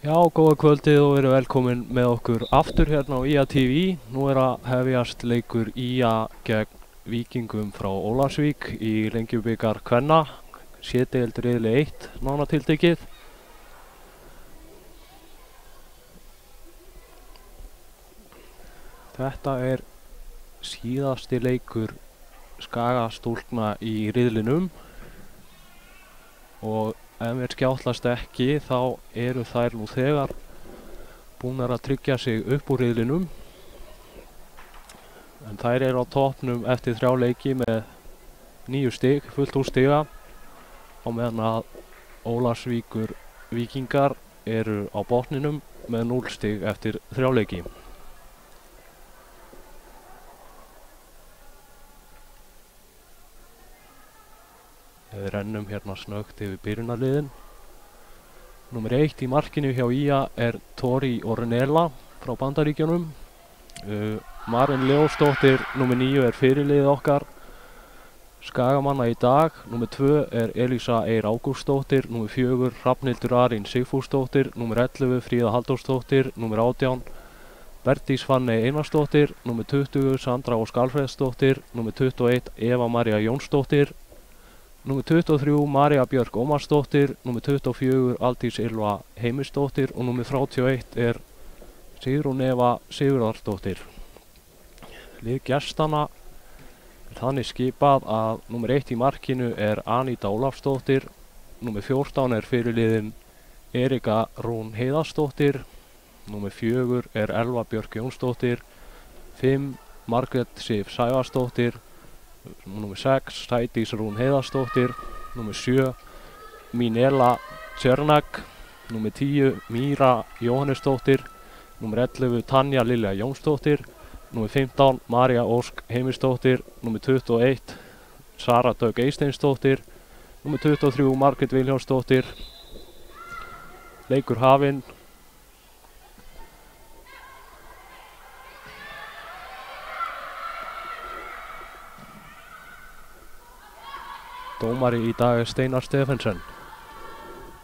Já, góða kvöldið og verið velkomin með okkur aftur hérna á IA TV. Nú er að hefjast leikur IA gegn Víkingum frá Ólafsvík í Lengjubikar kvenna, C-deild riðli 1 nánatiltekið. Þetta er síðasti leikur Skagastúlkna í riðlinum og ef mér skjáttlast ekki þá eru þær nú þegar búnar að tryggja sig upp úr riðlinum, en þær eru á toppnum eftir 3 leiki með 9 stig, fullt úr stiga, á meðan að Ólafsvíkur Víkingar eru á botninum með 0 stig eftir 3 leiki. Við rennum hérna snöggt yfir byrjunarliðin. Númer 1 í markinu hjá IA er Tori Ornella frá Bandaríkjunum. Maren Leósdóttir, númer 9, er fyrirliðið okkar Skagamanna í dag. Númer 2 er Elísa Eir Ágústsdóttir, númer 4 Hrafnhildur Arín Sigfúsdóttir, númer 11 Fríða Halldórsdóttir, númer 18 Bergdís Fanney Einarsdóttir, númer 20 Sandra Ósk Alfreðsdóttir, númer 21 Eva María Jónsdóttir, númer 23 María Björk Ómarsdóttir, númer 24 Aldís Ylva Heimisdóttir og númer 31 er Sigrún Eva Sigurðardóttir. Lið gestanna er þannig skipað að númer 1 í markinu er Aníta Ólafsdóttir, númer 14 er fyrirliðin Erika Rún Heiðarsdóttir, númer 4 er Elva Björk Jónsdóttir, 5 Margrét Sif Sævarsdóttir, númer 6 Sædís Rún Heiðarsdóttir, númer 7 Minela Tjörnak, númer 10 Míra Jóhannesdóttir, númer 11 Tanja Lilja Jónsdóttir, númer 15 María Ósk Heimisdóttir, númer 21 Sara Dögg Eysteinsdóttir, númer 23 Margrét Vilhjálmsdóttir. Leikur hafinn. Dómari í dag er Steinar Stefensen.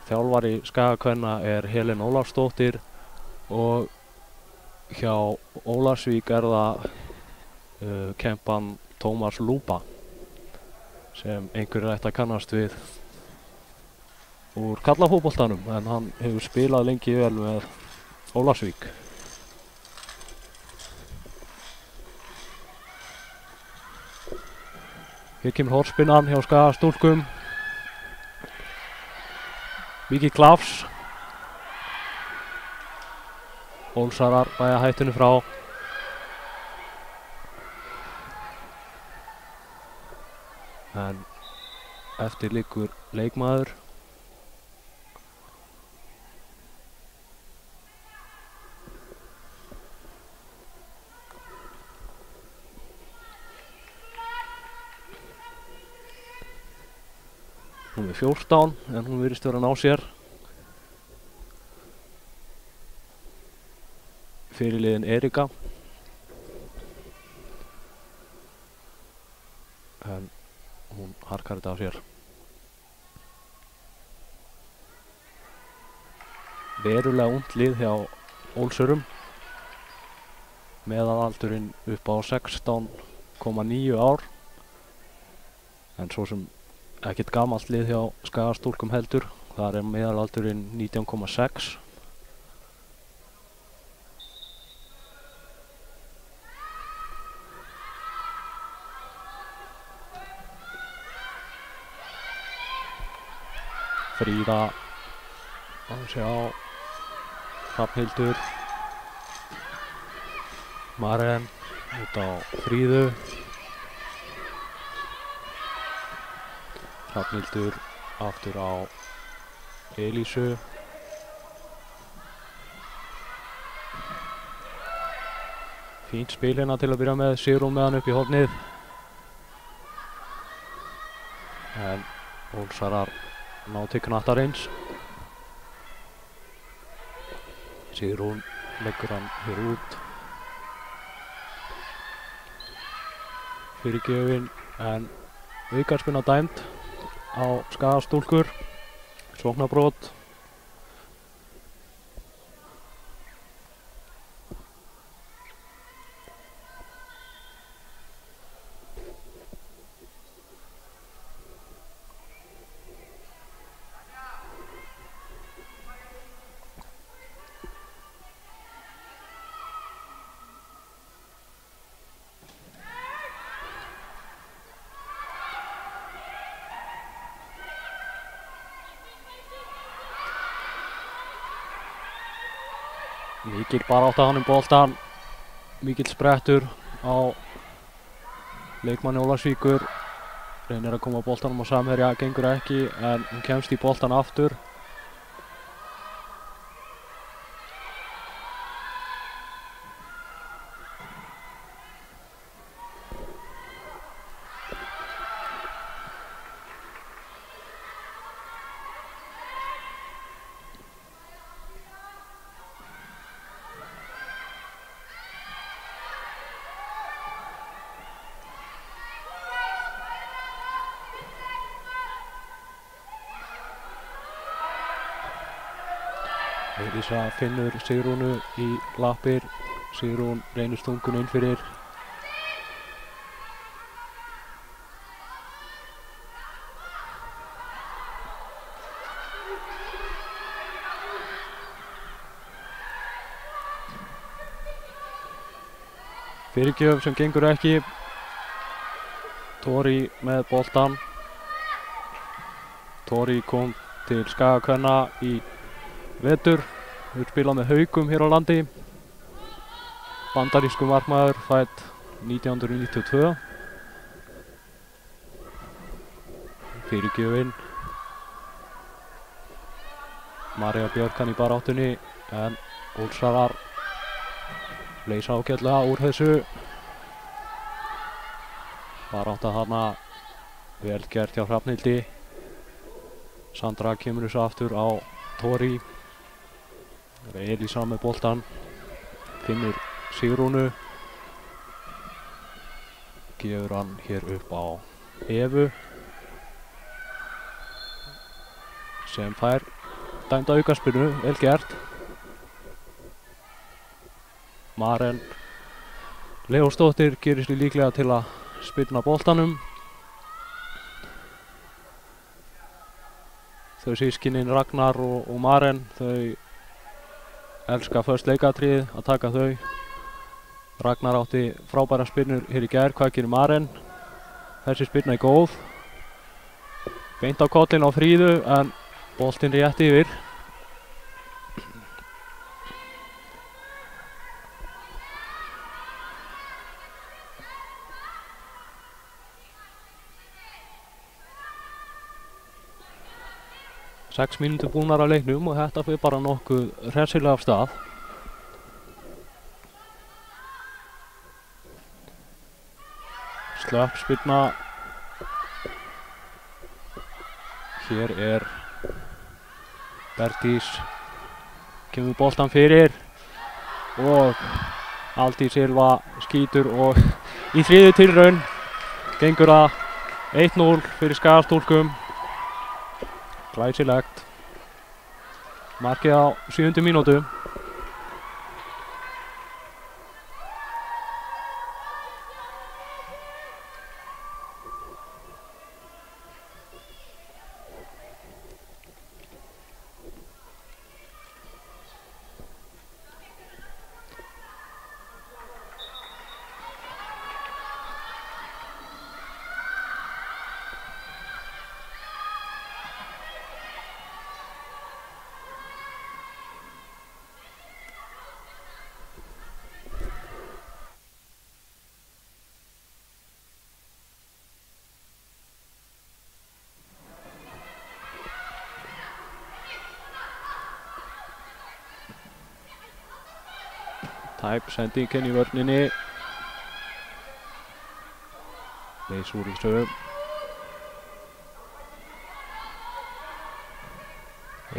Þjálfari Skagakvenna er Helen Ólafsdóttir og hjá Ólafsvík er það kempan Tómas Lúpa sem einhverjir ætti að kannast við úr karlafótboltanum, en hann hefur spilað lengi vel með Ólafsvík. Hér kemur horspinnan hjá Skagastúlkum. Mikið klafs. Ólsarar bæja hættinu frá. En eftir liggur leikmaður. Númer 14, en hún virðist vera að ná sér. Fyrirliðin Erika. En hún harkar þetta á sér. Verulega ungt lið hjá Ólsurum. Meðalaldurinn upp á 16,9 ár. En svo sem ekkert gamalt lið hjá Skagastúlkum heldur. Þar er meðalaldurinn 19,6. Fríða, að sjá, Hrafnhildur, Maren út á Fríðu. Hrafnhildur aftur á Elísu. Fínt spil hérna til að byrja með, Sigrún með hann upp í hornið. En Ólsarar ná til knattarins. Sigrún leggur hann hér út. Fyrirgefin, en aukaspinna dæmd á Skagastúlkur. Sóknarbrot. Mikil barátta hann boltan, mikill sprettur á leikmanni Ólafsvíkur, reynir að koma boltanum á samherja, gengur ekki en hún kemst í boltan aftur. Elísa finnur Sigrúnu í lappir, Sigrún reynir stungun inn fyrir. Fyrirgjöf sem gengur ekki, Tori með boltan. Tori kom til Skagakvenna í vetur, við spila með Haugum hér á landi. Bandarísku markmaður, fædd 1992. Fyrirgjöfin. María Björk hann í baráttunni en Ólsarar leysa ágætlega úr þessu. Barátta hana vel gert hjá Hrafnhildi. Sandra kemur þessu aftur á Tori. Elísa með boltan, finnur Sigrúnu, gefur hann hér upp á Evu sem fær dæmda aukaspyrnu, vel gert. Maren Leósdóttir gerir sig líklega til að spyrna boltanum. Þau systkinin Ragnar og Maren, þau elska föst leikatriðið að taka þau. Ragnar átti frábæra spyrnur hér í gær, hvað gerir Maren? Þessi spyrna er góð. Beint á kollinn á Fríðu en boltinn rétt yfir. Sex mínútur búnar af leiknum og þetta fyrir bara nokkuð hressilega af stað. Slöpp spyrna. Hér er Bertís, kemur boltan fyrir og Aldís Ylva skýtur og í þriðju tilraun gengur það 1-0 fyrir Skagastúlkum. Glæsilegt. Markið á 7. mínútu. Tæp sendingin í vörninni. Leys úr þessu.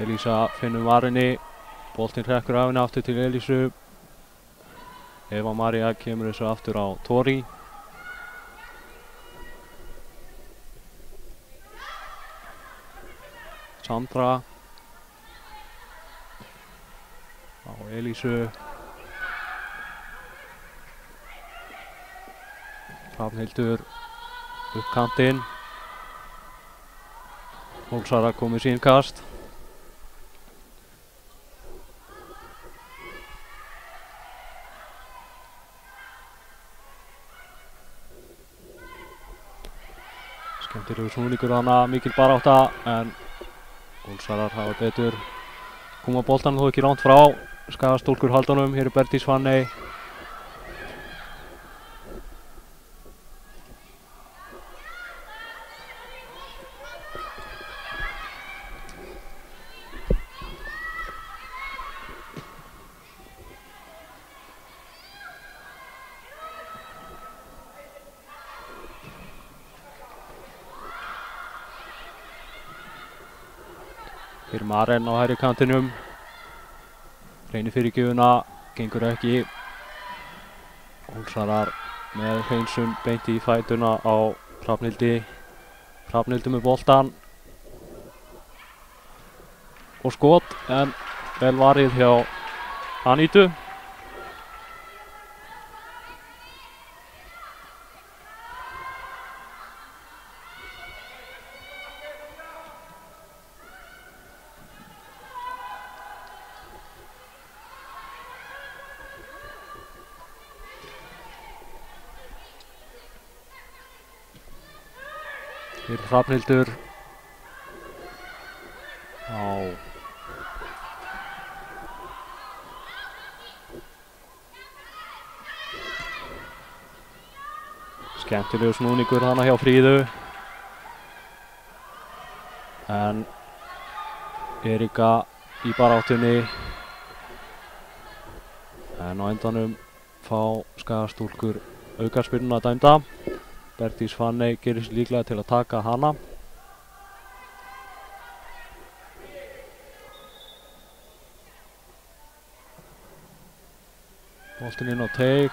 Elísa finnur varinni. Boltinn hrekkur af henni aftur til Elísu. Eva María kemur þessu aftur á Tori. Sandra á Elísu. Hrafnhildur upp kantinn. Ólsarar komið sín kast. Skemmtilegur snúningur hana, mikil barátta en Ólsarar hafa betur. Koma boltan þó ekki langt frá. Skagastúlkur halda honum, hér er Bergdís Fanney. Hér er Maren á hægri kantinum. Reynir fyrirgjöfuna, gengur ekki. Ólsarar með hreinsun beint í fætuna á Hrafnhildi. Hrafnhildi með boltan. Og skot, en vel varið hjá Anítu. Hér er Hrafnhildur á skemmtilegu snúningur hana hjá Fríðu, en Erika í baráttunni, en á endanum fá Skagastúlkur aukaspyrnuna dæmda. Bergdís Fanney gerir sig líklega til að taka hana. Boltinn inn á teig.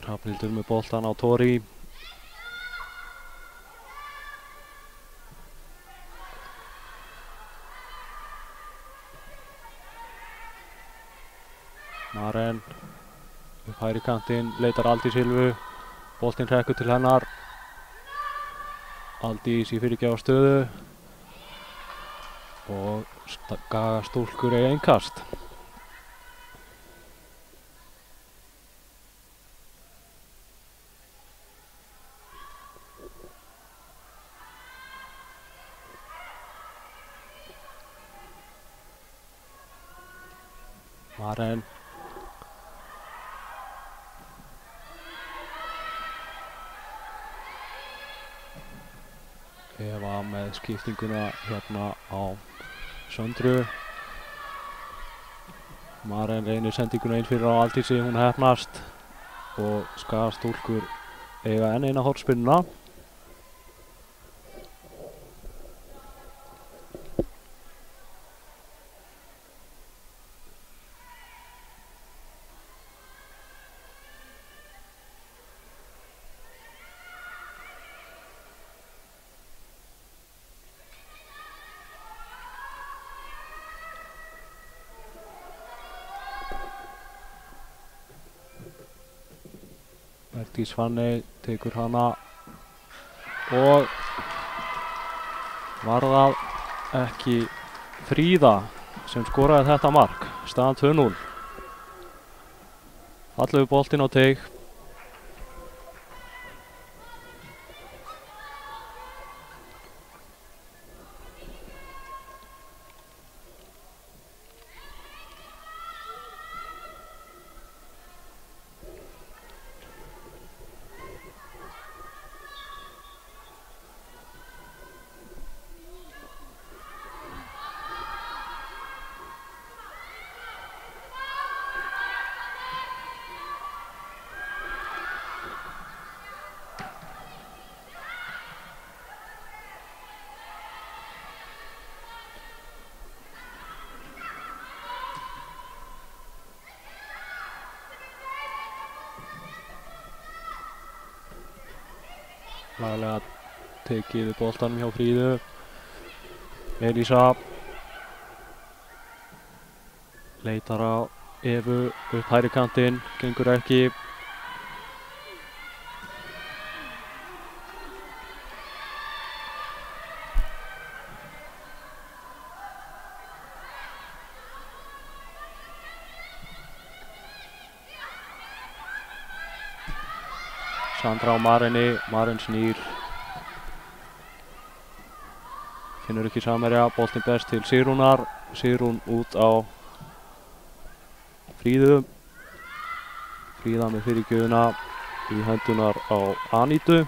Hrafnhildur með boltan á Tori. Maren upp hægri kantinn, leitar Aldís Ylfu. Boltinn hrekkur til hennar. Aldís í fyrirgjáfa stöðu. Og Skagastúlkur eiga innkast. Maren. Eva með skiptinguna hérna á Söndru. Maren reynir sendinguna inn fyrir á Aldísi, hún heppnast og Skagastúlkur eiga enn eina hornspyrnuna. Bergdís Fanney tekur hana og var það ekki Fríða sem skoraði þetta mark. Staðan 2-0. Fallegur boltinn á teig. Laglega tekið boltanum hjá Fríðu. Elísa leitar á Evu upp hægri kantinn, gengur ekki. Sandra á Marinni, Marin snýr. Finnur ekki samherja, boltinn berst til Sigrúnar. Sigrún út á Fríðu. Fríða með fyrirgjöfuna í hendunar á Anítu.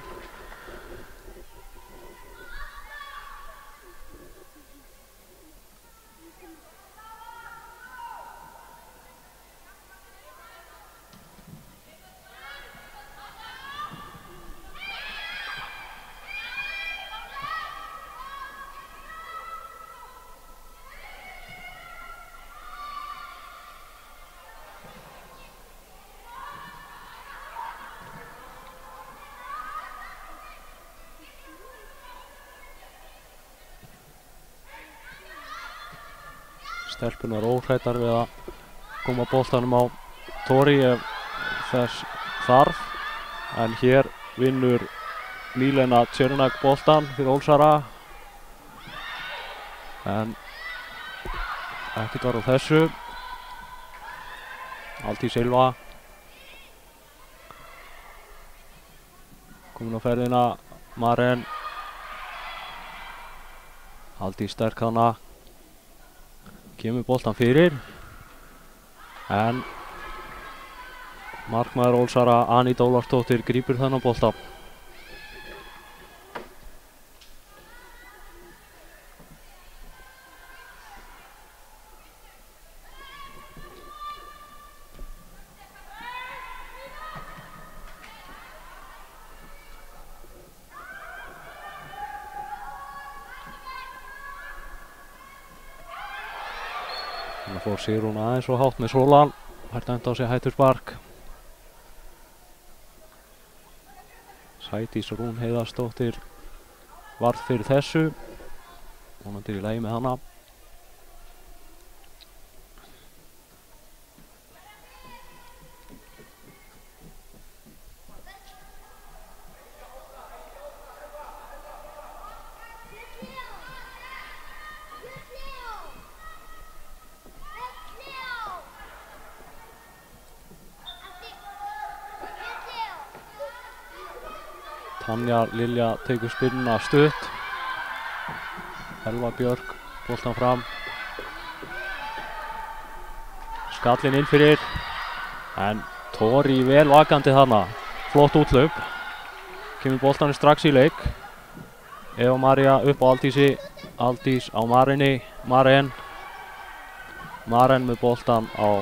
Stelpunar óhrættar við að koma boltanum á Tori ef þess þarf. En hér vinnur Milena Černak boltan fyrir Ólsara. En ekkert var á þessu. Aldís Silva komin á ferðina. Maren. Aldís sterk hana. Kemur boltan fyrir. En markmaður Ólsara Aníta Ólafsdóttir grípur þennan bolta. Þannig fór Sigrún aðeins og hátt með Sólan. Fær dæmt á sig hættuspark. Sædís Rún Heiðarsdóttir varð fyrir þessu. Vonandi í lagi með hana. Tanja Lilja tekur spyrnuna stutt. Elva Björk boltan fram. Skallinn inn fyrir. En Tori vel vakandi þarna. Flott úthlaup. Kemur boltanum strax í leik. Eva María upp á Aldísi. Aldís á Marinni. Maren með boltan á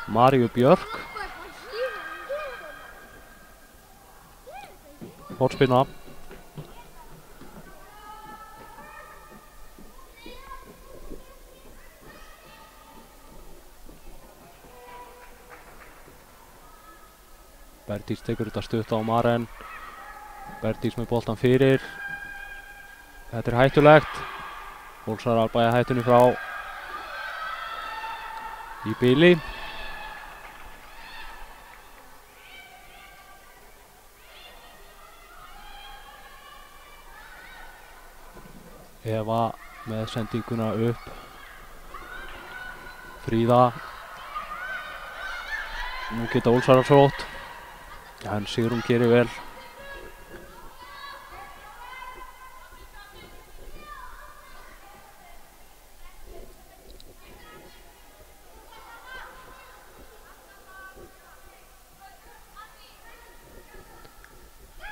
Maríu Björk. Hortspinna. Berdís tekur þetta stutt á Maren. Berdís með boltan fyrir. Þetta er hættulegt. Ólsarar bæja hættunni frá í bili. Eva með sendinguna upp. Fríða. Nú geta Ólsarar sótt. En Sigrún gerir vel.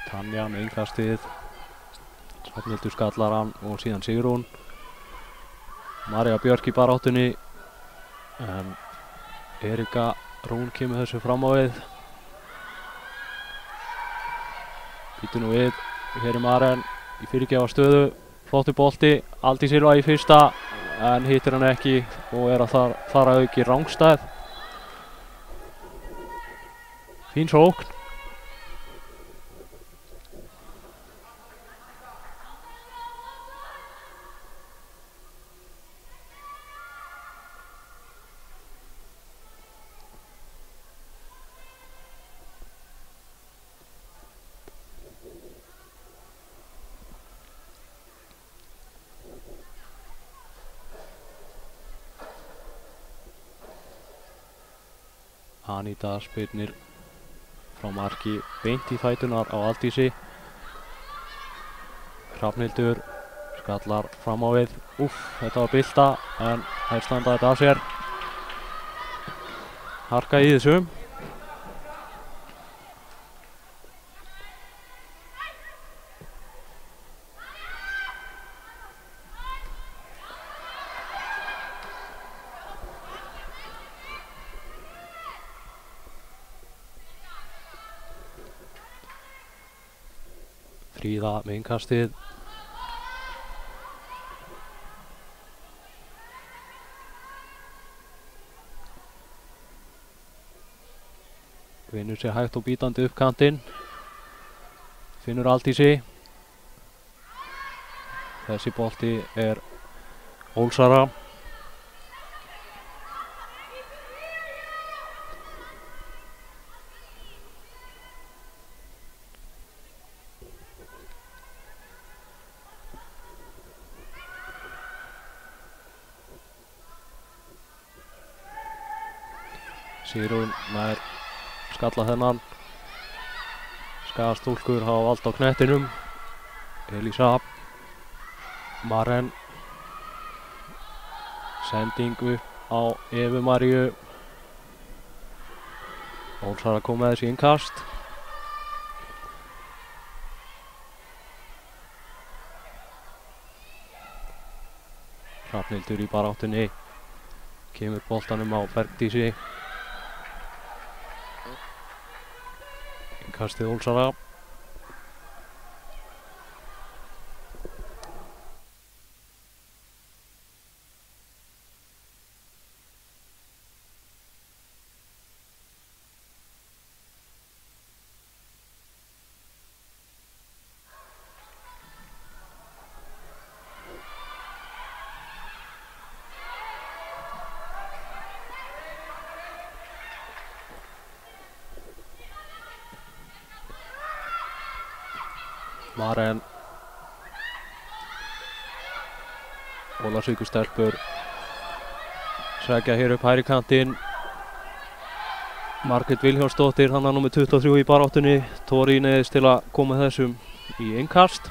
Tanja með innkastið. Hrafnhildur skallar hann og síðan Sigrún. María Björk í baráttunni. En Erika Rún kemur þessu fram á við. Býtur nú við. Hér er Maren í fyrirgefa stöðu. Flottur bolti. Aldís Silva í fyrsta. En hittir hann ekki og er að fara auki rangstæð. Fín sókn. Aníta spyrnir frá marki beint í fætunar á Aldísi. Hrafnhildur skallar fram á við. Þetta var bylta en þær standa þetta af sér. Harka í þessum. Fríða með innkastið. Vinnur sér hægt og bítandi upp kantinn. Finnur Aldísi. Þessi bolti er Ólsara. Sigrún nær skalla þennan. Skagastúlkur hafa vald á knettinum. Elísa. Maren. Sending upp á Evu Maríu. Ólsara kom með þessi innkast. Hrafnhildur í baráttunni. Kemur boltanum á Bergdísi. Innkastið Ólsara. Maren. Ólafsvíkurstelpur sækja hér upp hægri kantinn. Margrét Vilhjálmsdóttir, hann er númer 23 í baráttunni. Tori neyðist til að koma þessum í innkast.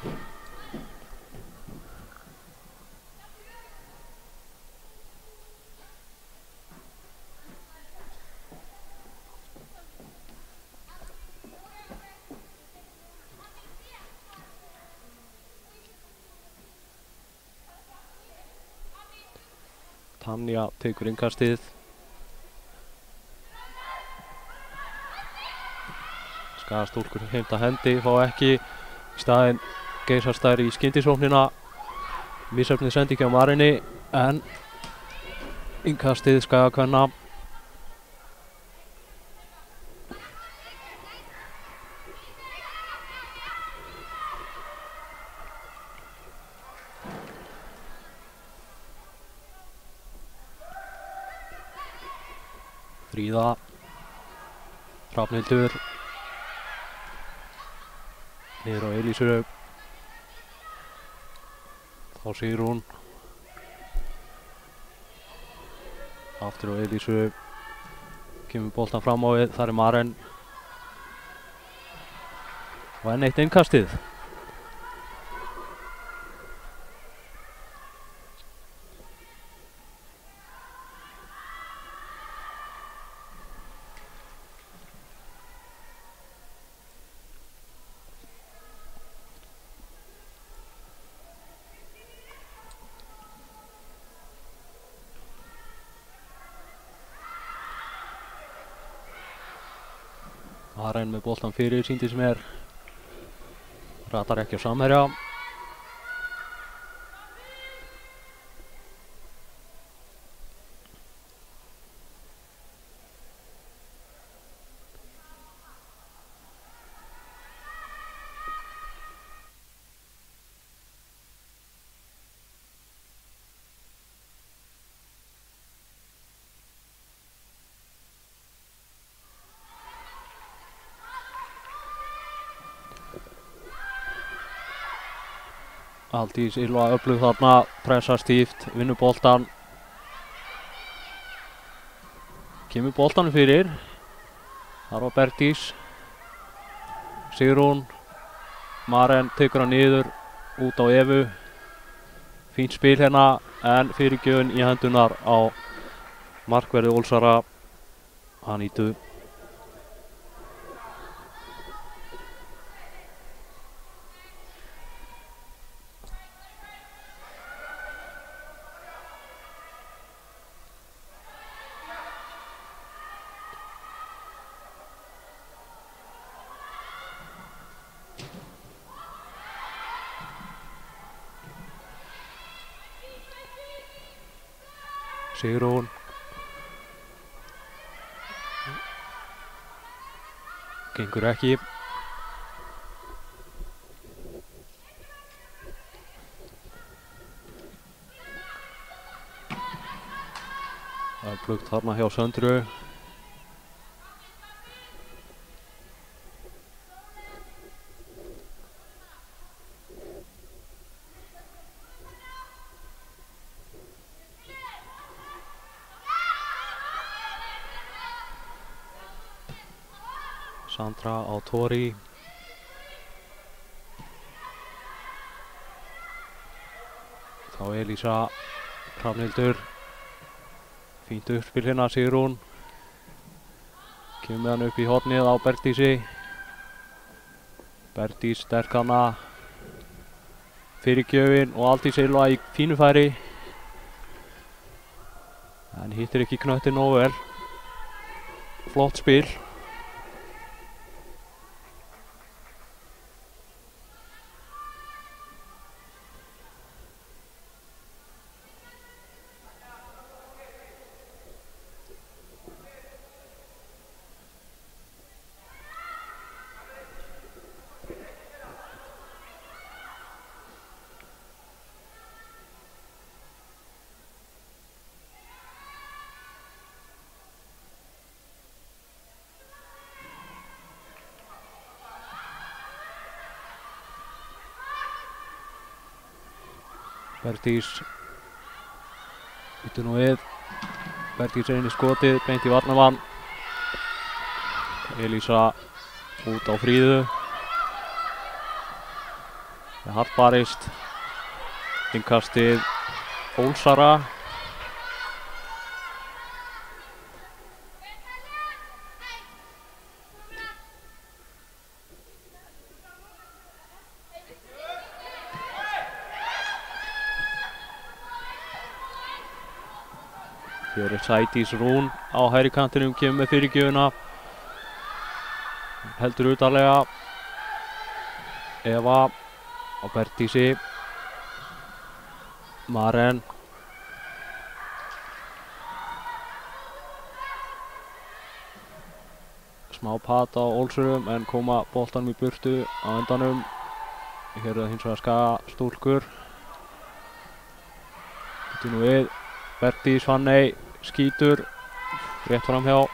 Tanja tekur innkastið. Skagastúlkur heimta hendi, fá ekki. Í staðinn geysast þær í skyndisóknina. Misjöfnuð sending hjá Marinni en innkastið Skagakvenna. Fríða. Hrafnhildur. Niður á Elísu. Þá Sigrún. Aftur á Elísu. Kemur boltan fram á við. Þar er Maren. Og enn eitt innkastið. Maren með boltan fyrir, sýndi sem er. Ratar ekki á samherja. Aldís Ylva öflug þarna, pressa stíft, vinnur boltan. Kemur boltanum fyrir. Þar var Bergdís. Sigrún. Maren tekur hann niður út á Evu. Fínt spil hérna en fyrirgjöfin í hendunar á markverði Ólsara. Anítu. Sigrún. Gengur ekki. Það er plugt þarna hjá Söndru. Sandra á Tori. Þá Elísa Hrafnhildur. Fínt uppspil hérna Sigrún. Kemur með hann upp í hornið á Bergdísi. Bergdís sterk hana. Fyrirgjöfin og Aldís Ylva í fínu færi. En hittir ekki knöttinn nógu vel. Flott spil. Bergdís býtur nú við. Bergdís reynir skotið beint í varnarmann. Elísa út á Fríðu. Það er hart barist. Innkastið Ólsara. Hér er Sædís Rún á hægri kantinum, kemur með fyrirgjöfina. Heldur utarlega. Eva á Bergdísi. Maren. Smá pat á Ólsurum en koma boltanum í burtu á endanum. Hér er það hins vegar Skaga stúlkur. Býtur nú við. Bergdís Fanney skýtur rétt fram hjá.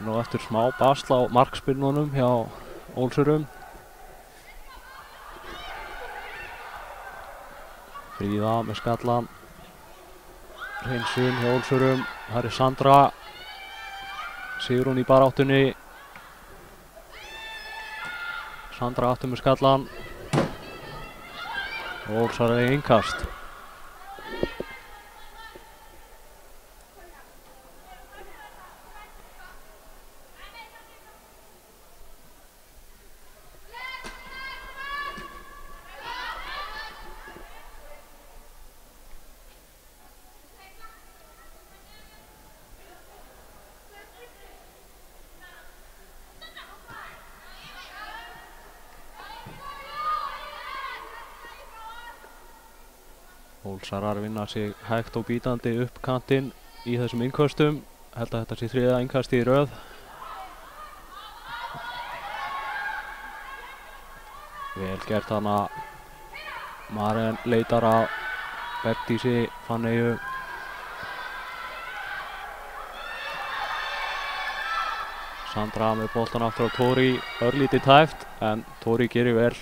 Nú eftir smá basl á markspyrnunum hjá Ólsurum. Fríða með skallan. Hreinsun hjá Ólsurum. Það er Sandra. Sigrún í baráttunni. Sandra aftur með skallan. Ólsar er innkast. Ólsarar vinna sig hægt og bítandi upp kantinn í þessum innköstum. Held að þetta sé þriðja innkasti í röð. Vel gert hana. Maren leitar að Bergdísi Fanneyju. Sandra með boltan aftur á Tóri, örlítið tæft en Tóri gerir vel.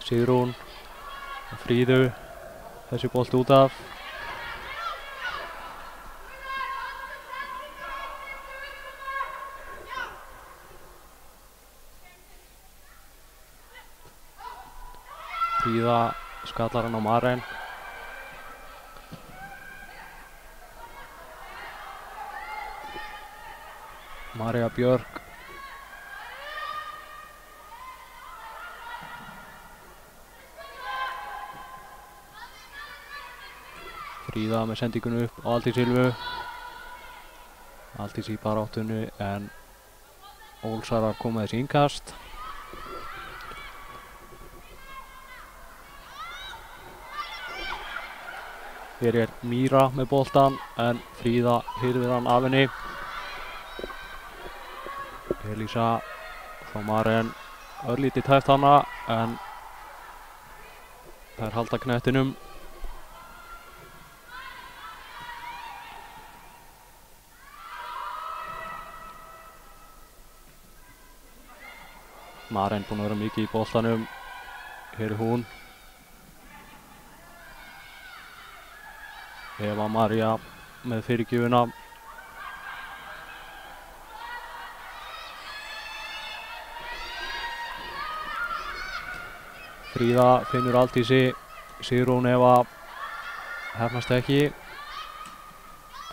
Sigrún, Fríðu, þessi bolt út af. Fríða skallar hann á Maren. María Björk. Fríða með sendingunni upp á Aldís Ylfu. Aldís í baráttunni en Ólsarar koma þessi innkast. Hér er Míra með boltan en Fríða hirðir hann af henni. Elísa frá Maren, örlítið tæft hana en þær halda knettinum. Maren búin að vera mikið í boltanum. Hér er hún. Eva María með fyrirgjöfuna. Fríða finnur Aldísi, Sigrún Eva hefnast ekki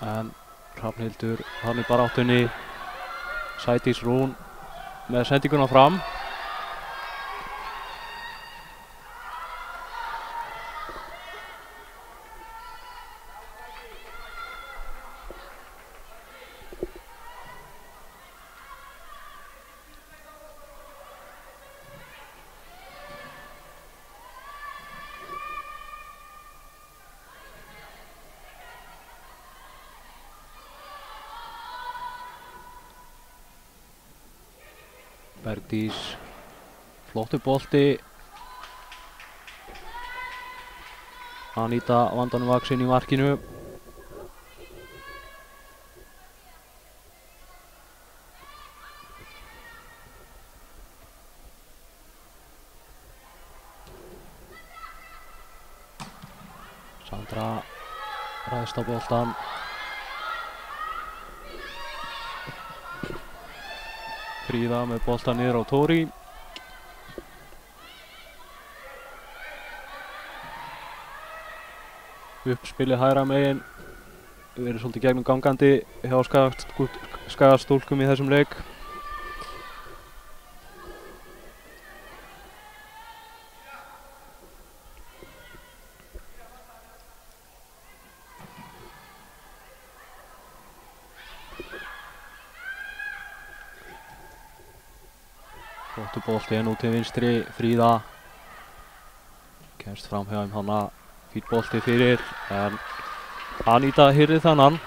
en Hrafnhildur hann í baráttunni. Sædís Rún með sendinguna fram. Bergdís, flottur bolti. Aníta vandanum vaksin í markinu. Sandra ræðst á boltan. Fríða með boltan niður á Tóri. Uppspilið hægra megin. Verið svolítið gegnum gangandi hjá Skagastúlkum í þessum leik. Flottur bolti út til vinstri, Fríða kemst fram hjá þeim hana, fínn bolti fyrir en Aníta hirðir þannan.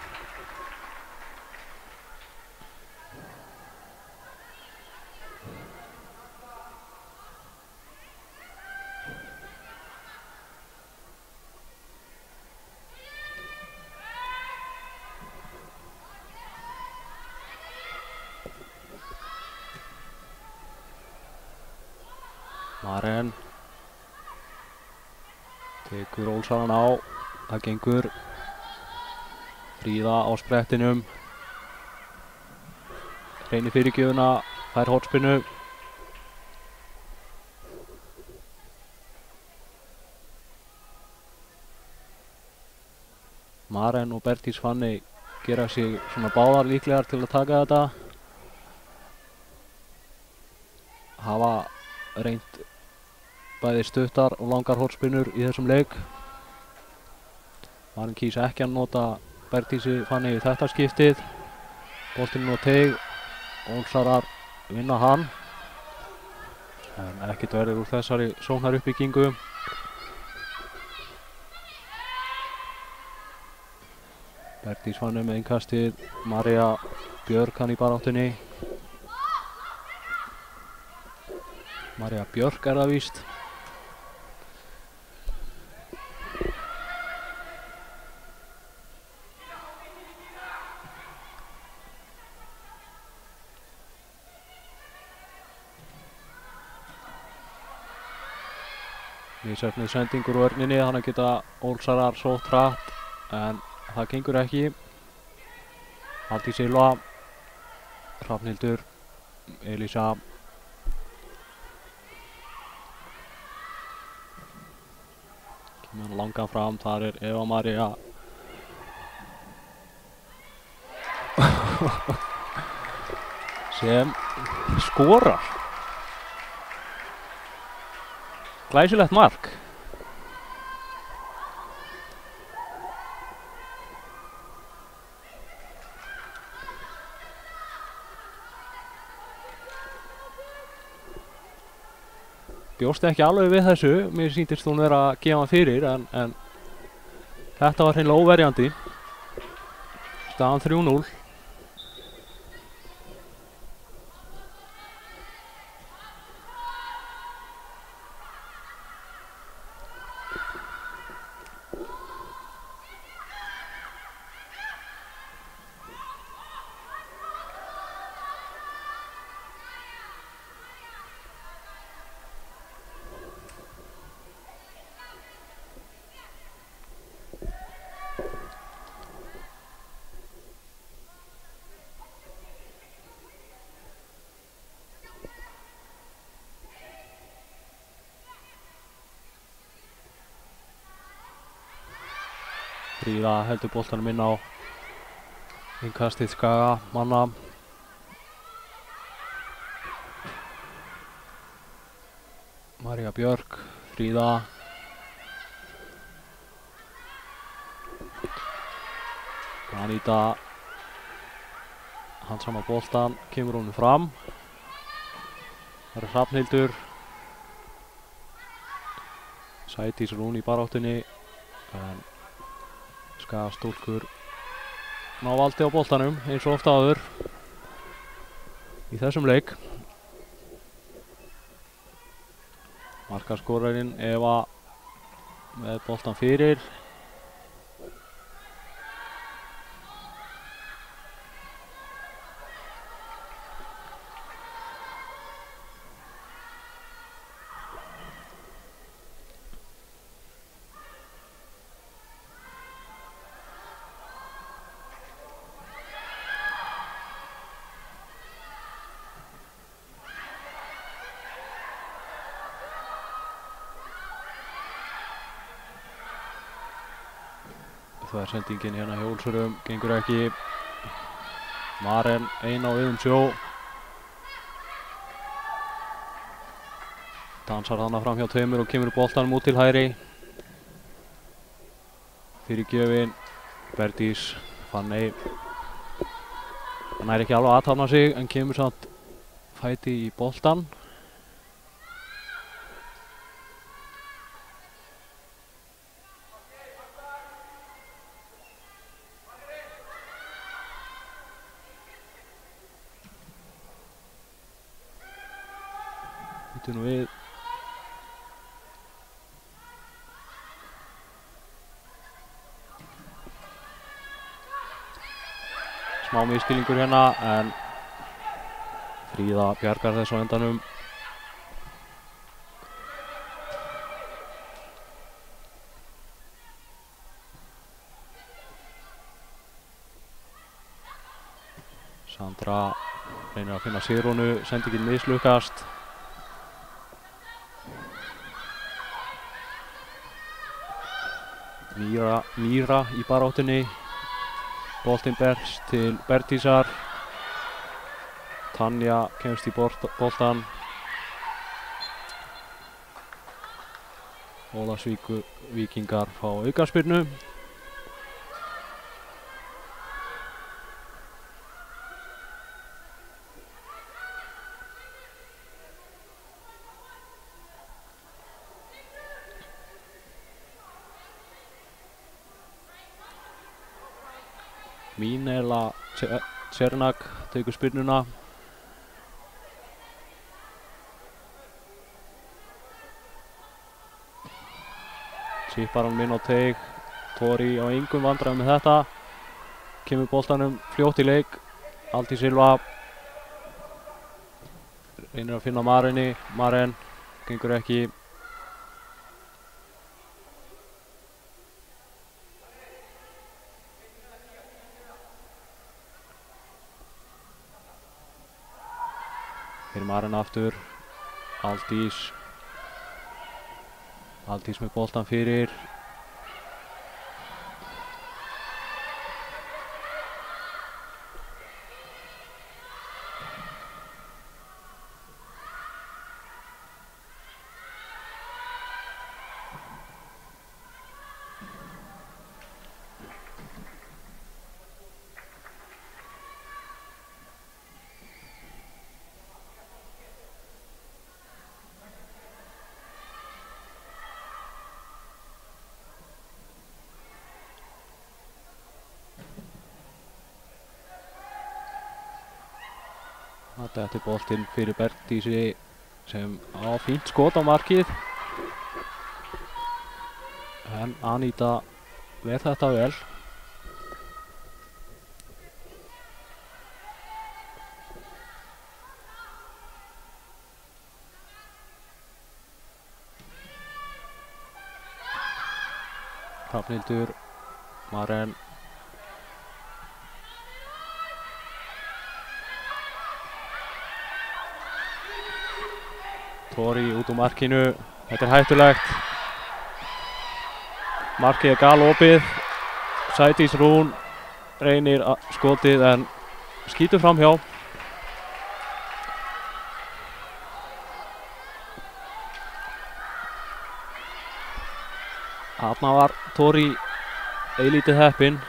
Maren tekur Ólsaran á, það gengur. Fríða á sprettinum, reynir fyrirgjöfuna, fær hornspinnu. Maren og Bergdís Fanney gera sig svona báðar líklegar til að taka þetta. Hafa reynt bæði stuttar og langar hornspinnur í þessum leik. Maren kýs ekki að nota Bergdísi Fanney í þetta skiptið. Boltinn á teig, Ólsarar vinna hann. En ekkert verður úr þessari sóknaruppbyggingu. Bergdís Fanney með innkastið, María Björk hann í baráttunni. María Björk er það víst. Misjöfnuð sendingur úr vörninni, þannig geta Ólsarar sótt hratt en það gengur ekki. Aldís Ylva, Hrafnhildur, Elísa. Kemur hann langan fram, þar er Eva María. Sem skorar. Glæsilegt mark. Bjóst ekki alveg við þessu, mér sýndist hún vera að gefa fyrir en þetta var hreinlega óverjandi. Staðan 3-0. Fríða heldur boltanum inn á innkastið Skaga manna. María Björk, Fríða. Anita handsama boltan, kemur hún fram. Það er Hrafnhildur. Sædís Rún í baráttunni en Skagastúlkur ná valdi á boltanum eins og ofta áður í þessum leik. Markaskorarinn Eva með boltan fyrir. Það er sendingin hérna hjá Ólsurum, gengur ekki. Maren ein á auðum sjó. Dansar hana fram hjá tveimur og kemur boltanum út til hægri. Fyrirgjöfin, Berdís, Fanney. Hann er ekki alveg að aðtapna sig en kemur samt fæti í boltan. Nú við smá misskilningur hérna en Fríða bjargar þessu á endanum. Sandra reynir að finna Sigrúnu, sendingin mislukkast. Míra í baráttunni. Boltinn berst til Bertísar. Tanja kemst í boltan. Ólafsvíkingar fá aukaspyrnu. Mínela Černak tekur spyrnuna. Sýpar hann minn á teig. Tori á engum vandræðum með þetta. Kemur boltanum fljótt í leik. Aldís Ylva reynir að finna Marenni. Maren gengur ekki. Fyrir Maren aftur. Aldís með boltan fyrir. Þetta er boltinn fyrir Bergdísi sem á fínt skot á markið. En Aníta ver þetta vel. Hrafnhildur, Maren. Tori út úr markinu. Þetta er hættulegt. Markið er galopið. Sædís Rún reynir skotið en skýtur framhjá. Þarna var Tori eilítið heppinn.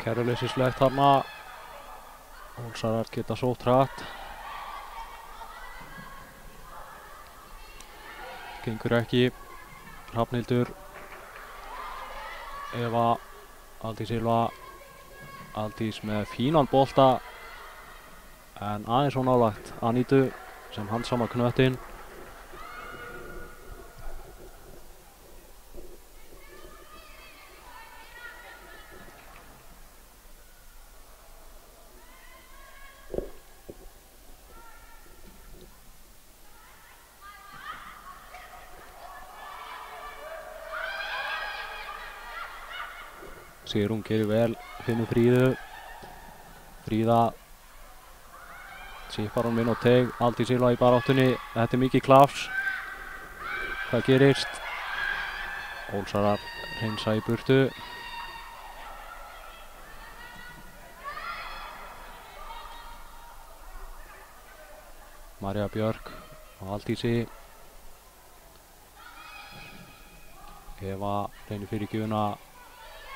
Kæruleysislegt þarna. Ólsarar geta sótt hratt. Gengur ekki. Hrafnhildur. Eva. Aldís Ylva. Aldís með fínan bolta. En aðeins svo nálægt Anítu sem handsama knöttinn. Sigrún gerir vel, finnur Fríðu. Fríða sýpar hún inn á teig. Aldís Ylva í baráttunni. Þetta er mikið klafs. Hvað gerist? Ólsarar hreinsa í burtu. Marja Björk og Aldísi. Eva reynir fyrir gjöfuna.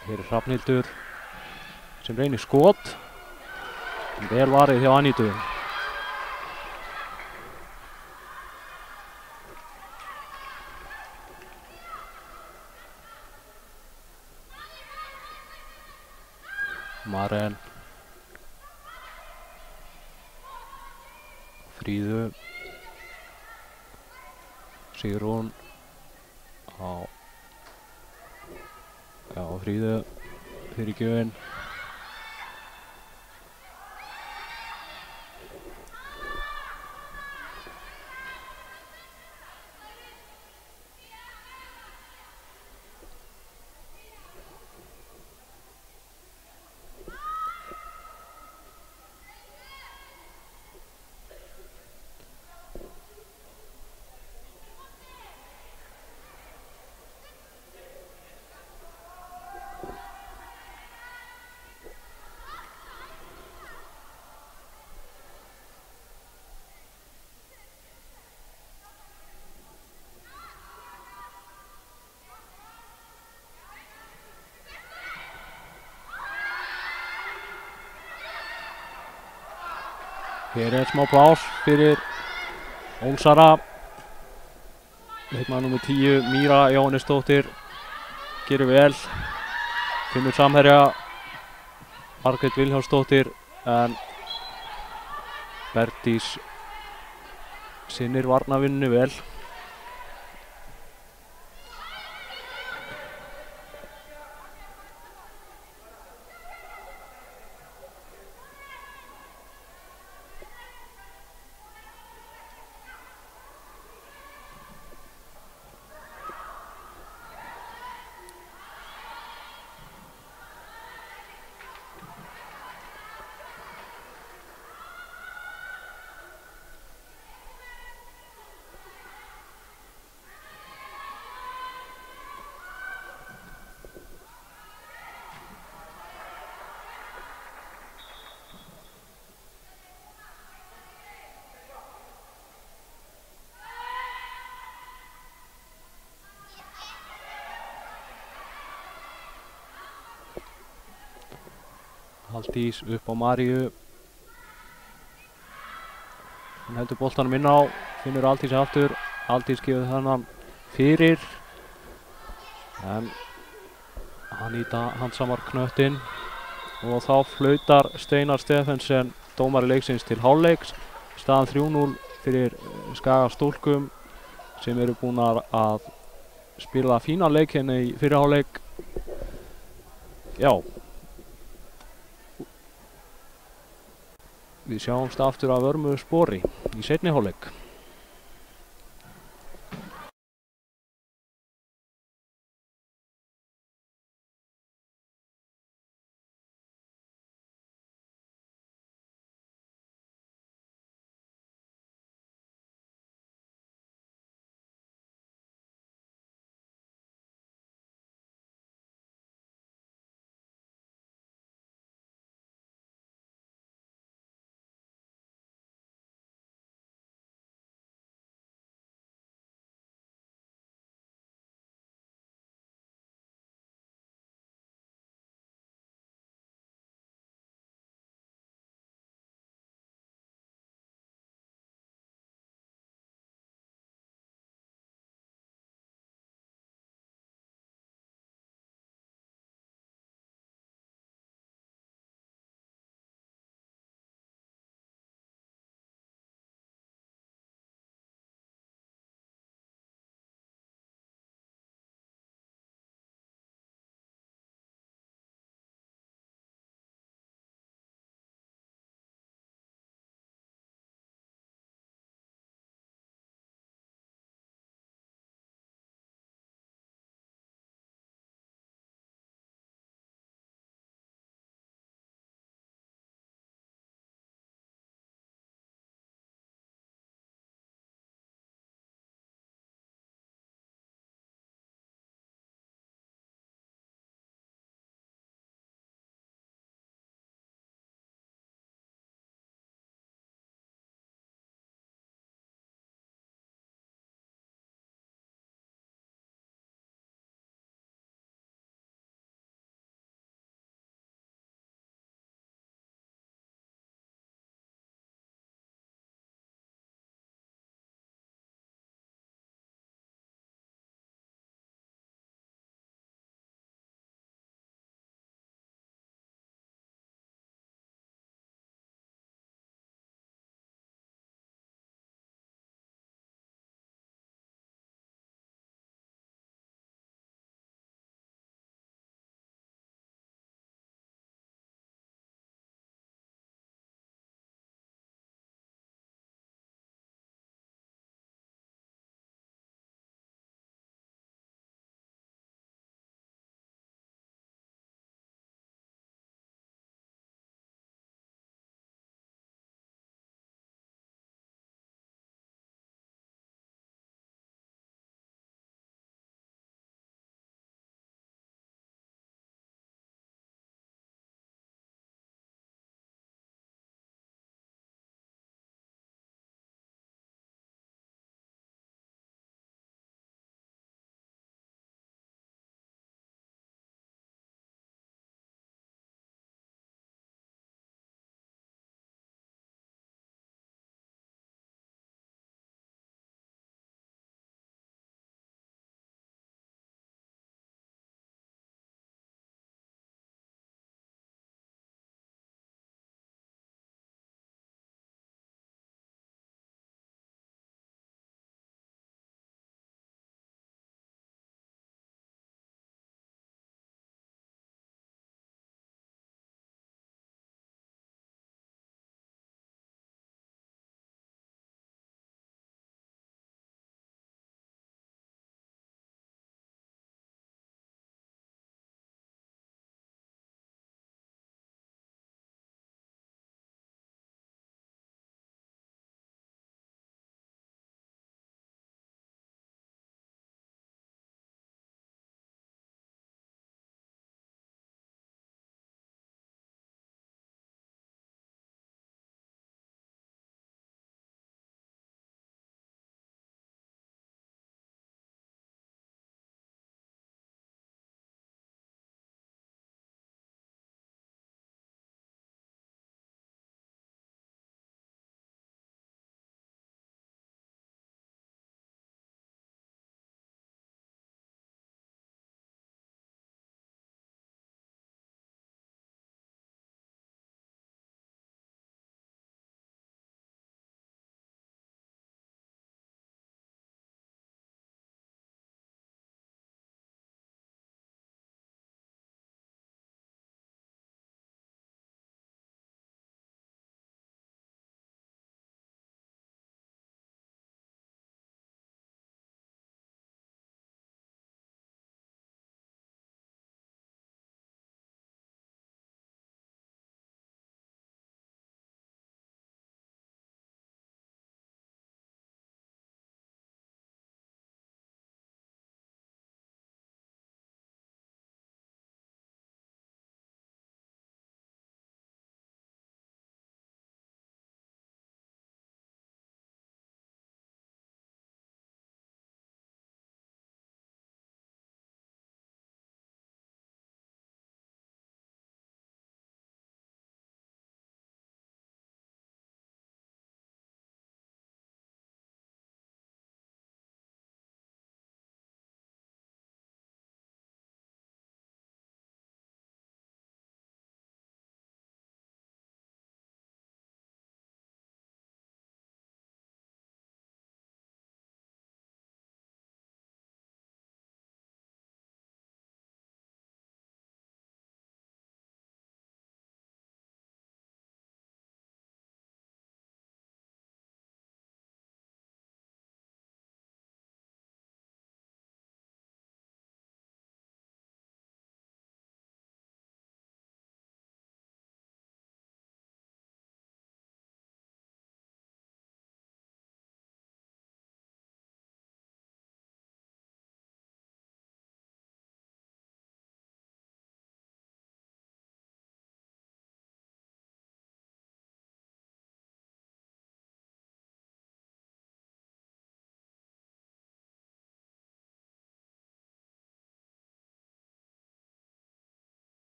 Hér er Hrafnhildur sem reynir skot. Vel varið hjá Anítu. Maren. Fríðu. Sigrún. Já, Fríðu fyrir gjöfin. Hér er smá plás fyrir Ólsara. Leikmaður númer 10, Míra Jóhannesdóttir, gerir vel. Finnur samherja, Margrét Vilhjálmsdóttir, en Bergdís sinnir varnarvinnunni vel. Haldís upp á Maríu. Hún heldur boltanum inn á, finnur Aldís aftur. Aldís gefur þennan fyrir. En Aníta handsamar knöttinn. Og þá flautar Steinar Stephensen, dómari leiksins, til hálfleiks. Staðan 3-0 fyrir Skaga stúlkum sem eru búnar að spila fína leik hérna í fyrri hálfleik. Já. Við sjáumst aftur af vörmu spori í seinni hálfleik.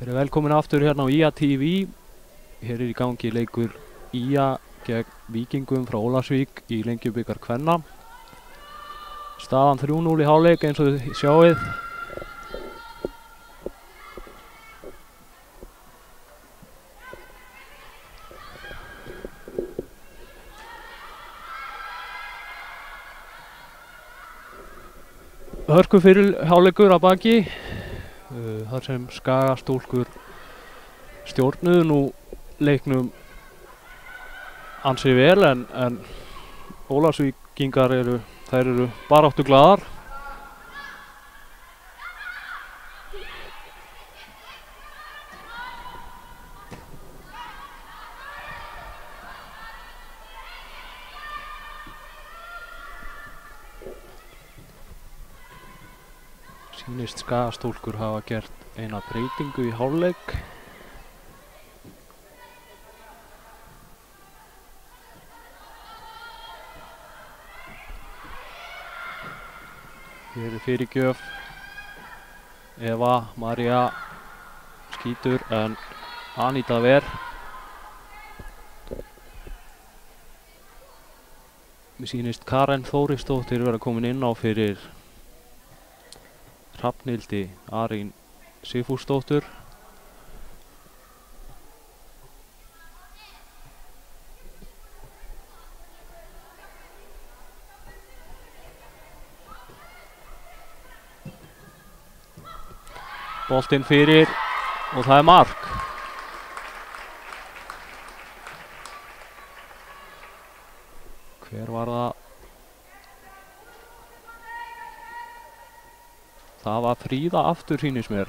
Verið velkomin aftur hérna á IA TV. Hér í gangi leikur IA gegn Víkingum frá Ólafsvík í Lengjubikar kvenna. Staðan 3-0 í hálfleik eins og þið sjáið. Hörku fyrir hálfleikur að baki. Þar sem Skagastúlkur stjórnuðu nú leiknum ansi vel en Ólafsvíkingar eru baráttu glaðar. Sýnist Skagastúlkur hafa gert eina breytingu í hálfleik. Hér er fyrirgjöf. Eva María skýtur en Anita ver. Mér sýnist Karen Þórisdóttir vera komin inn á fyrir Hrafnhildi Arín Sigfúsdóttur. Boltinn fyrir og það er mark. Hver var það? Það var Fríða aftur sýnist mér.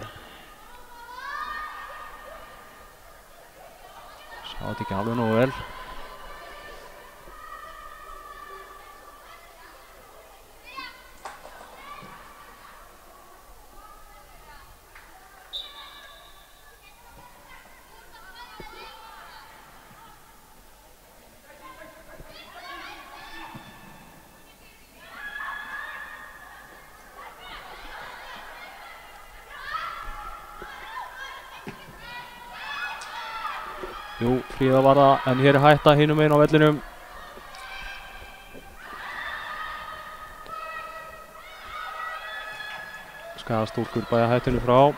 Sá þetta ekki alveg nógu vel. Jú, Fríða var það, en hér er hætta hinum megin á vellinum. Skagastúlkur bæja hættinu frá.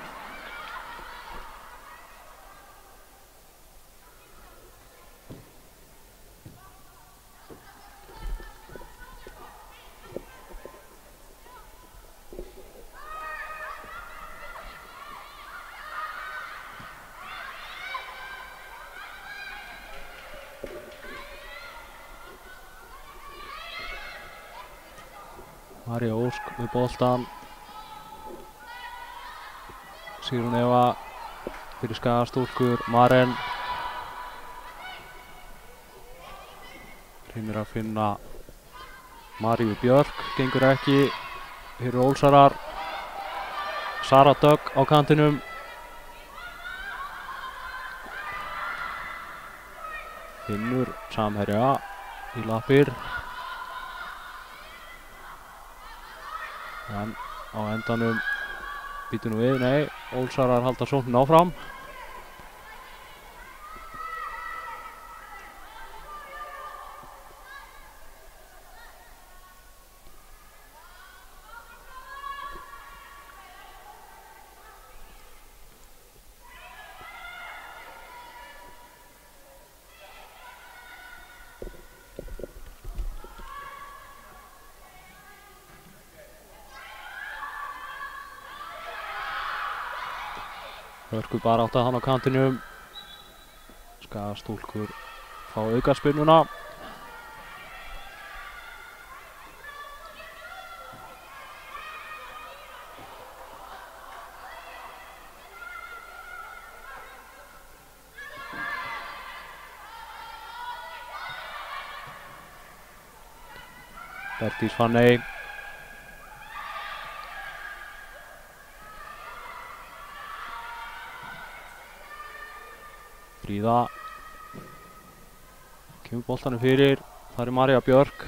María Ósk við boltan. Sigrún Eva fyrir Skagastúlkur. Maren reynir að finna Maríu Björk, gengur ekki. Hér eru Ólsarar. Sara Dögg á kantinum. Finnur samherja í lappir. En á endanum býtur nú við, nei, Ólsarar halda sóknin áfram. Hörku barátta hann á kantinum. Skagastúlkur fá aukaspyrnuna. Bertís Fanney. Fríða. Kemur boltanum fyrir. Það er María Björk.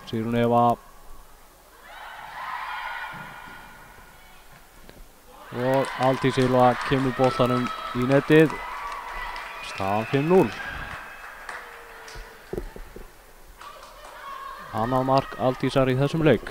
Sigrún Eva. Og Aldís Ylva kemur boltanum í netið. Staðan 5-0. Annað mark Aldísar í þessum leik.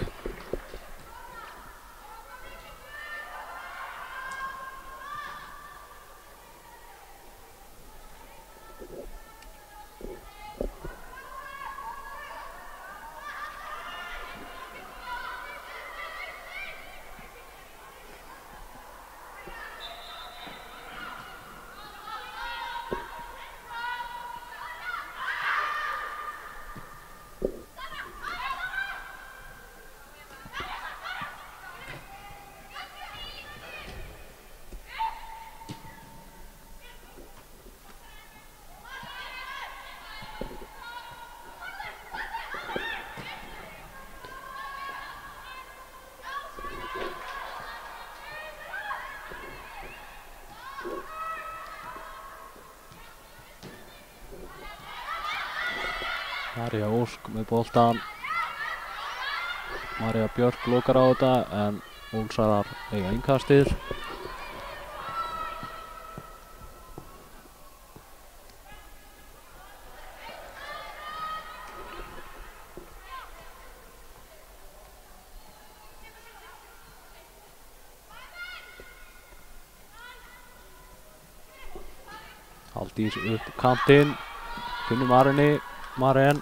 María Ósk með boltan. María Björk lokar á þetta en Ólsarar eiga innkastið. Aldís upp kantinn. Finnur Maren.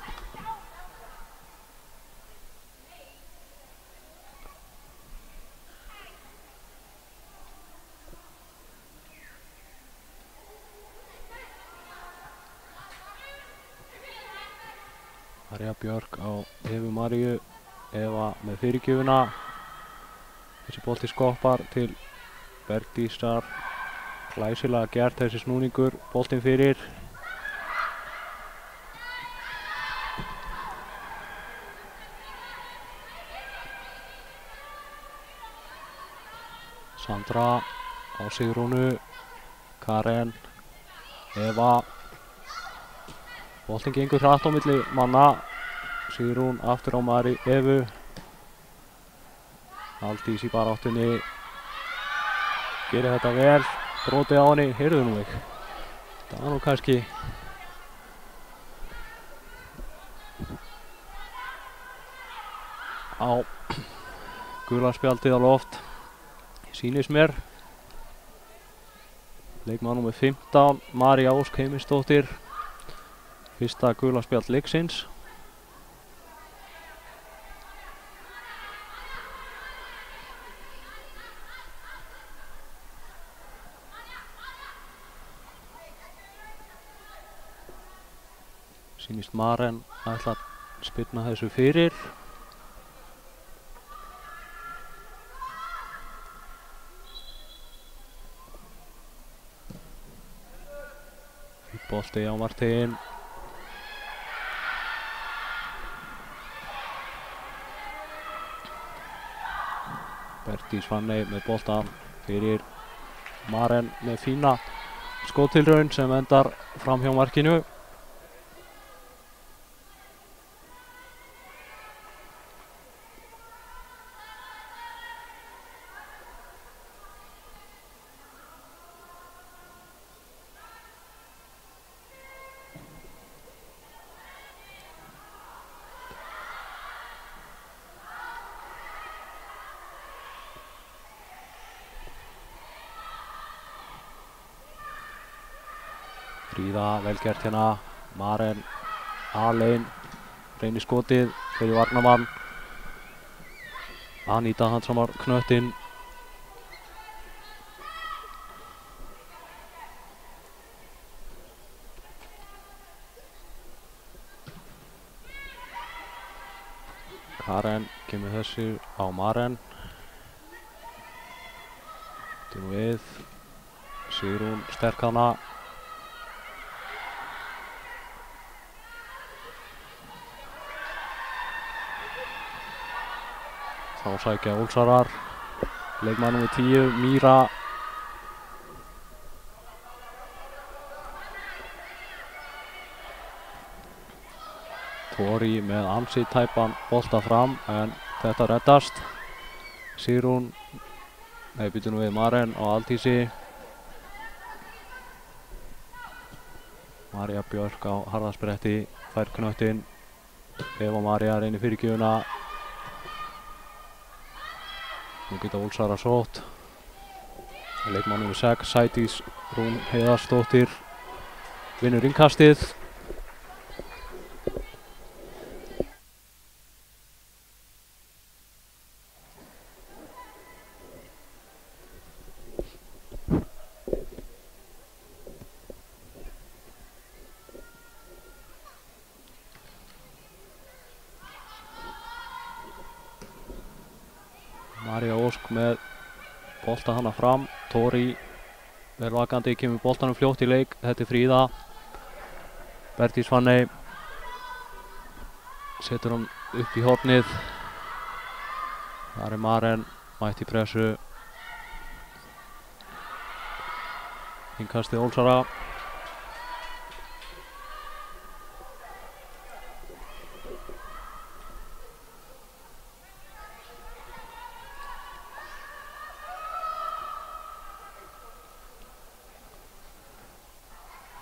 María Björk á Evu Maríu. Eva með fyrirgjöfuna. Þessi bolti skoppar til Bergdísar. Glæsilega gert þessi snúningur. Boltinn fyrir. Sandra á Sigrúnu. Karen. Eva. Boltinn gengur hratt á milli manna. Sigrún aftur á Evu. Aldís í baráttunni. Gerir þetta vel. Brotið á henni. Heyrðu nú ekki. Það var nú kannski á gula spjaldið á loft. Sýnist mér. Leikmaður númer 15, María Ósk Heimisdóttir. Fyrsta gula spjald leiksins. Sýnist Maren ætla að spyrna þessu fyrir. Bolti á Martin. Bergdís Fanney með boltan fyrir Maren með fína skottilraun sem endar fram hjá markinu. Fríða vel gert hérna. Maren alein reynir skotið fyrir varnarmann. Aníta handsamar knöttinn. Karen kemur þessu á Maren. Til við. Sigrún sterk hana. Þá sækja Ólsarar. Leikmaður númer 10, Míra. Tori með ansi tæpan bolta fram en þetta reddast. Sigrún, nei býtum við Maren og Aldísi. María Björk á harðaspretti, fær knöttinn. Eva María reynir fyrirgjöfuna. Nú geta Ólsara sótt. Leikmann nr. 6, Sædís Rún Heiðarsdóttir, vinnur innkastið. María Ósk með bolta hana fram. Tori vel vakandi, kemur boltanum fljótt í leik. Þetta er Fríða. Bergdís Fanney setur hann upp í hornið. Þar er Maren mætt í pressu. Innkastið Ólsara.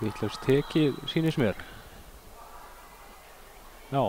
Vitlaust tekið, sýnist mér. Já.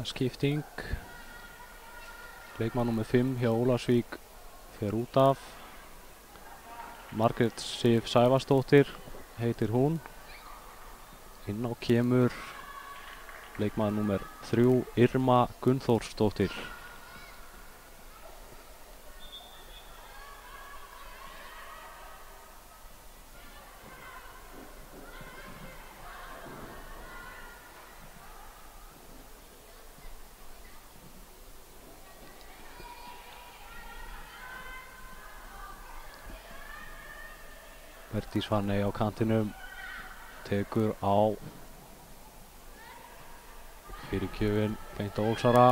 Skipting. Leikmann nr. 5 hjá Ólafsvík fer út af. Margrét Sif Sævarsdóttir heitir hún. Inn á kemur leikmann nr. 3 Irma Gunnþórsdóttir. Bergdís Fanney á kantinum, tekur á fyrirgjöfin beint á Ólsara.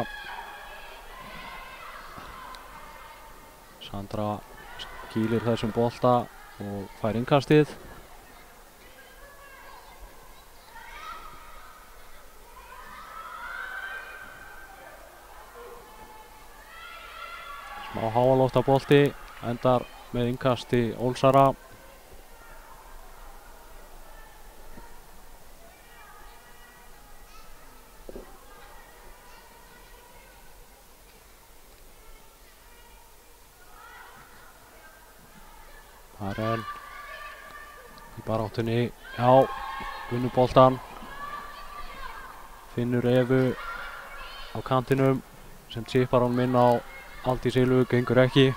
Sandra skýlir þessum bolta og fær innkastið. Smá háalófta bolti, endar með innkasti Ólsara. Maren í baráttunni, já, vinnur boltan. Finnur Evu á kantinum sem chippar honum inn á Aldís Ylvu, gengur ekki.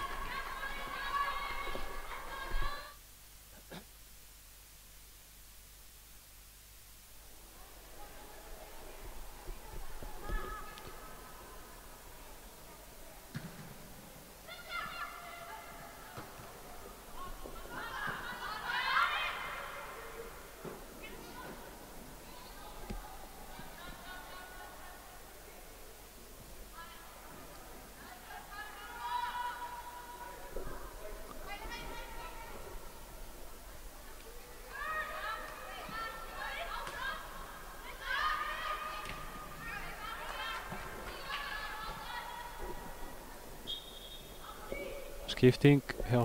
Skipting hjá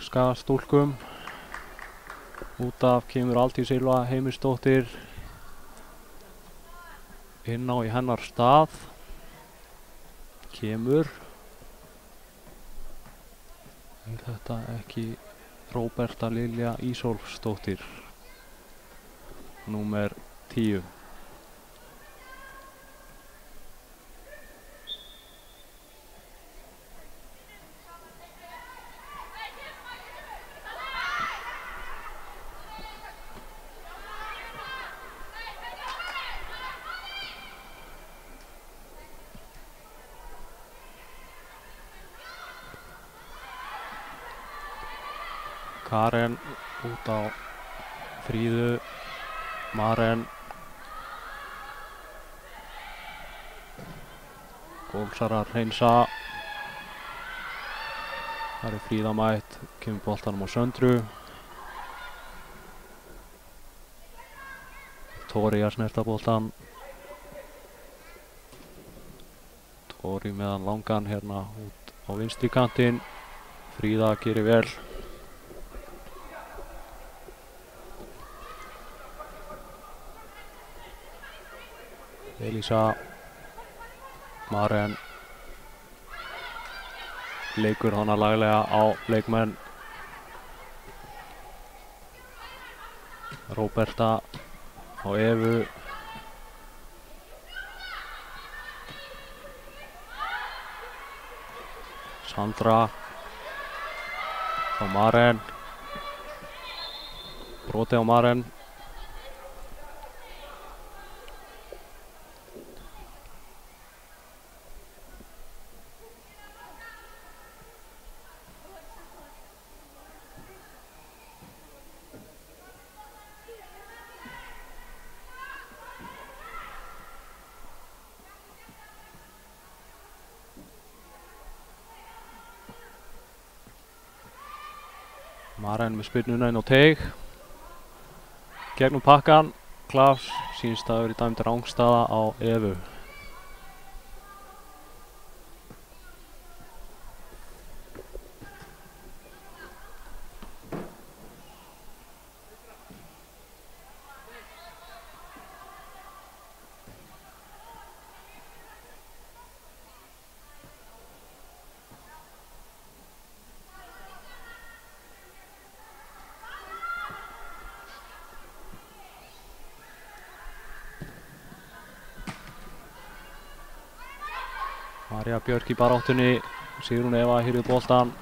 Skagastúlkum. Út af kemur Aldís Ylva Heimisdóttir inn á í hennar stað. Kemur Er þetta ekki Róberta Lilja Ísólfsdóttir, númer 10? Karen út á Fríðu, Maren, Gólsarar hreinsa, það er Fríða mætt, kemur boltanum á Söndru, Tóri að snerta boltan, Tóri meðan langan hérna út á vinstri kantinn, Fríða gerir vel. Elísa, Maren leikur hana laglega á leikmenn. Róberta á Evu. Sandra á Maren. Broti á Maren. Maren með spyrnuna inn á teig. Gegnum pakkan. Klaus sýnst að vera í dæmd rangstaða á Evu. María Björk í baráttunni, Sigrún Eva hýrði boltan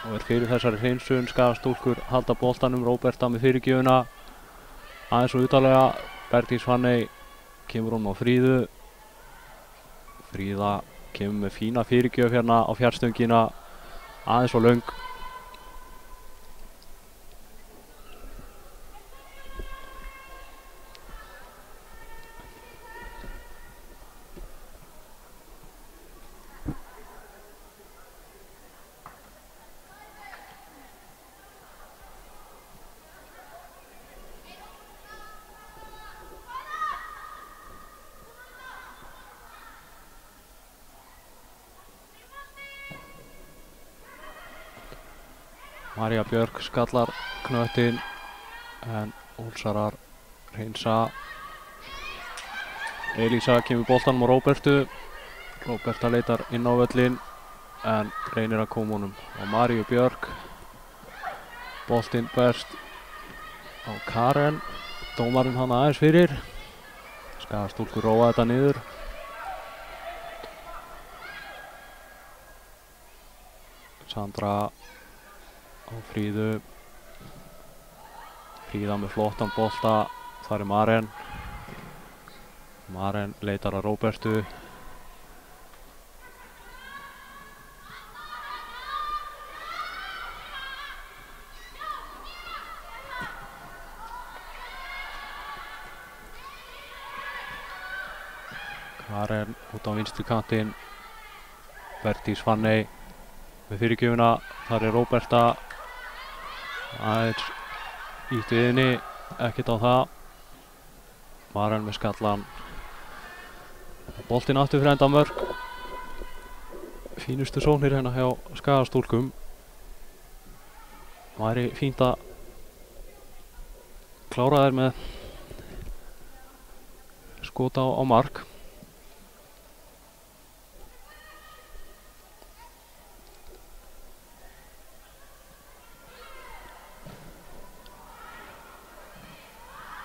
og er fyrir þessari hreinsun. Skagastúlkur halda boltanum, Róberta með fyrirgjöfuna aðeins og utalega. Bergdís Fanney kemur hún á Fríðu. Fríða kemur með fína fyrirgjöf hérna á fjarstöngina, aðeins og löng. María Björk skallar knöttinn en Úlsarar hreinsa. Elísa kemur boltanum á Róbertu. Róberta leitar inn á völlinn en reynir að koma honum á Maríu Björk. Boltinn berst á Karen. Dómarinn hann aðeins fyrir. Skagastúlkur róa þetta niður. Sandra á Fríðu. Fríða með flottan bolta, þar er Maren. Maren leitar að Róbertu. Karen út á vinstri kantinn. Bergdís Fanney með fyrirgjöfuna, þar er Róberta. Aðeins ítt við henni, ekkert á það. Maren með skallan. Boltinn aftur fyrir enda mörk. Fínustu sóknir hérna hjá Skagastúlkum. Væri fínt að klára þær með skot á mark.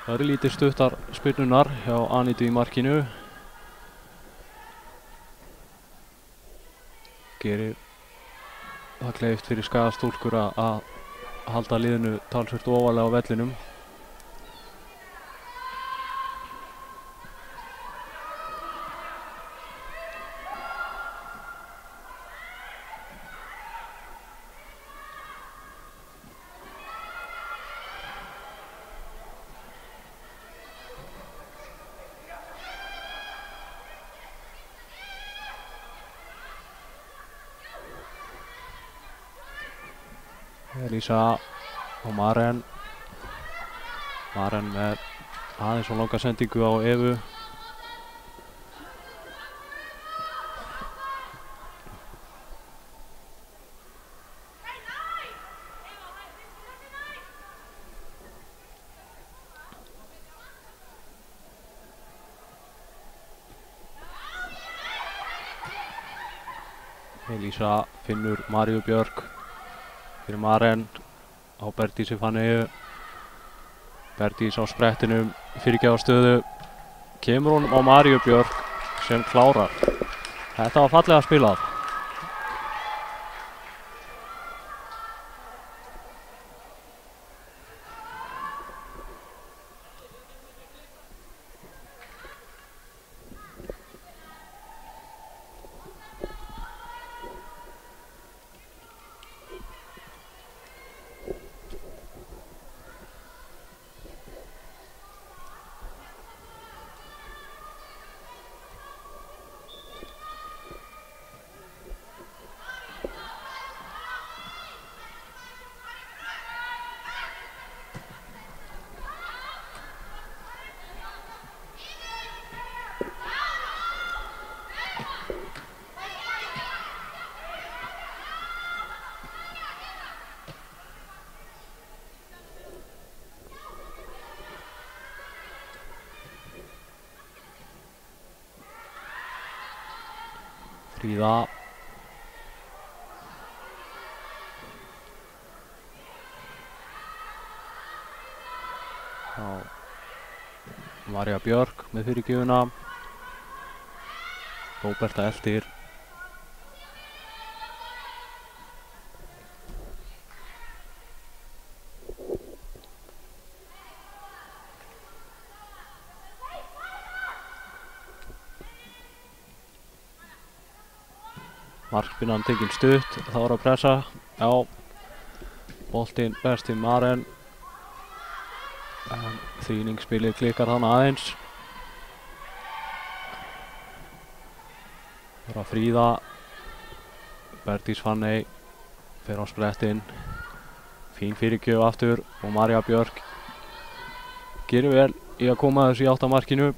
Örlítið stuttar spyrnunar hjá Anitu í markinu. Gerir það kleift fyrir Skagastúlkur að halda liðinu talsvert ofarlega á vellinum. Elísa og Maren með aðeins og langa sendingu á Evu. Elísa finnur Maríu Björk fyrir Maren á Bergdísi Fanneyju. Bergdís á sprettinum, fyrirgjafarstöðu, kemur honum á Maríu Björk sem klárar. Þetta var fallega spilað. Fríða. María Björk með fyrirgjöfuna. Róberta eldir. Markspinnan tekin stutt, þá er að pressa. Já, boltinn berst til Maren. Þrýningsspilið klikkar hann aðeins. Það er að Fríða. Bergdís Fanney fer á sprettinn. Fín fyrirgjöf aftur og María Björk gerir vel í að koma þessu í átt að markinu.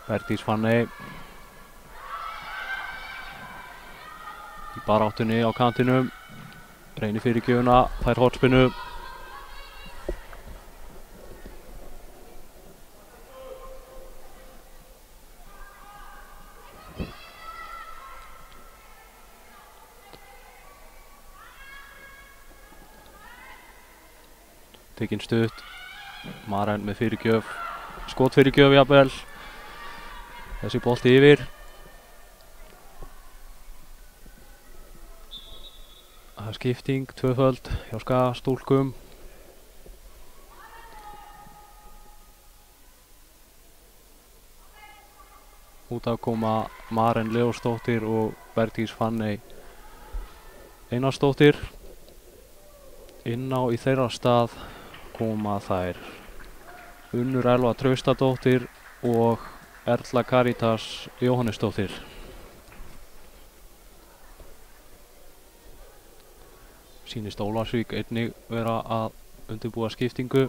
Bergdís Fanney í baráttunni á kantinum, reynir fyrirgjöfuna, fær hornspinnu. Tekinn stutt, Maren með fyrirgjöf, skotfyrirgjöf jafnvel. Þessi bolti yfir. Það er skipting, tvöföld hjá Skagastúlkum. Út af koma Maren Leósdóttir og Bergdís Fanney Einarsdóttir. Inn á í þeirra stað koma þær Unnur Elva Traustadóttir og Erla Karítas Jóhannesdóttir. Sýnist Ólafsvík einnig vera að undirbúa skiptingu.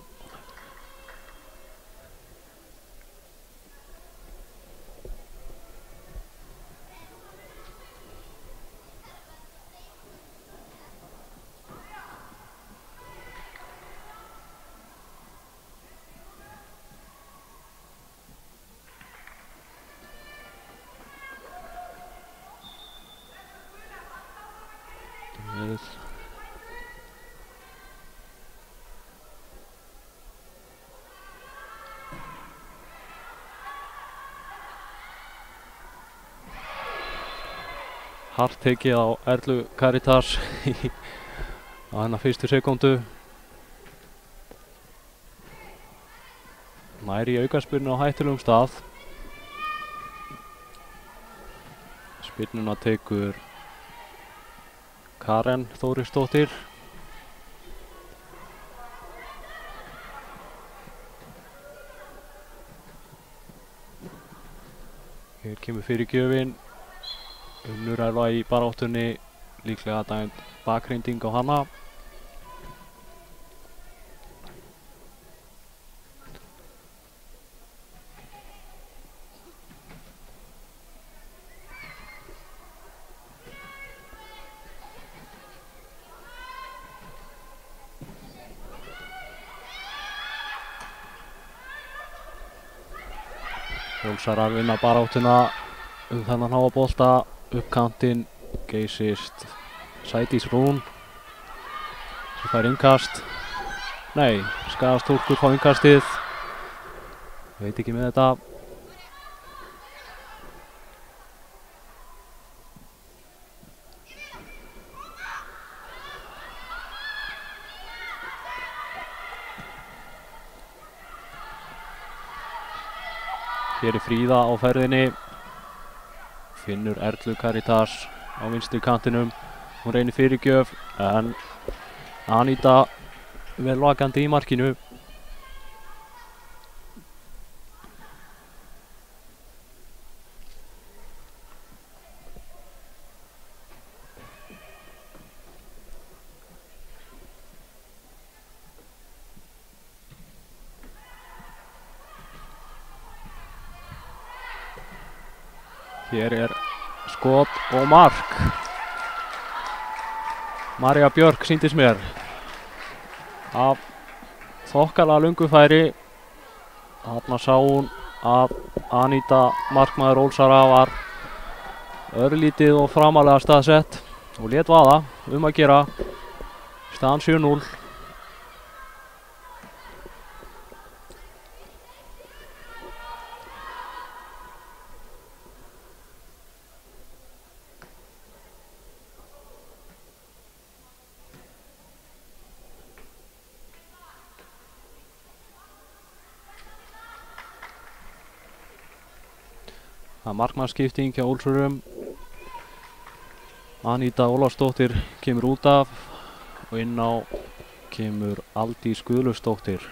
hart tekið á Erlu Caritas á hennar fyrstu sekúndu. Nær í aukaspyrnu á hættulegum stað. Spyrnuna tekur Karen Þórisdóttir. Hér kemur fyrirgjöfin. Unnur Elva í baráttunni, líklega dæmd bakreinding á hana. Hólsarar vinna baráttuna þennan háa bolta. Upp kantinn geysist Sædís Rún sem fær innkast. Nei, Skagastúlkur fá innkastið. Veit ekki með þetta. Hér er Fríða á ferðinni. Finnur Erlu Caritas á vinstri kantinum. Hún reynir fyrirgjöf en Aníta vel vakandi í markinu. Hér er skot og mark. María Björk sýndist mér af þokkalega löngu færi. Þarna sá hún að Aníta markmaður Ólsara var örlítið og framalega staðsett og lét vaða að gera. Staðan 7-0. Það er markmannsskipting hjá Ólsurum. Aníta Ólafsdóttir kemur út af og inn á kemur Aldís Guðlaugsdóttir,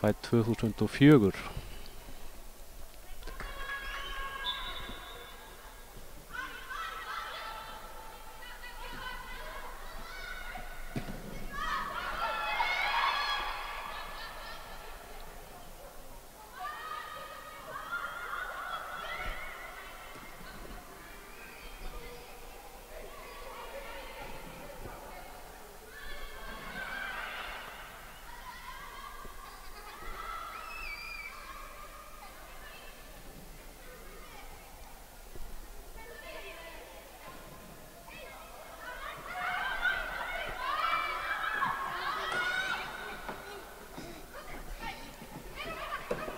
fædd 2004.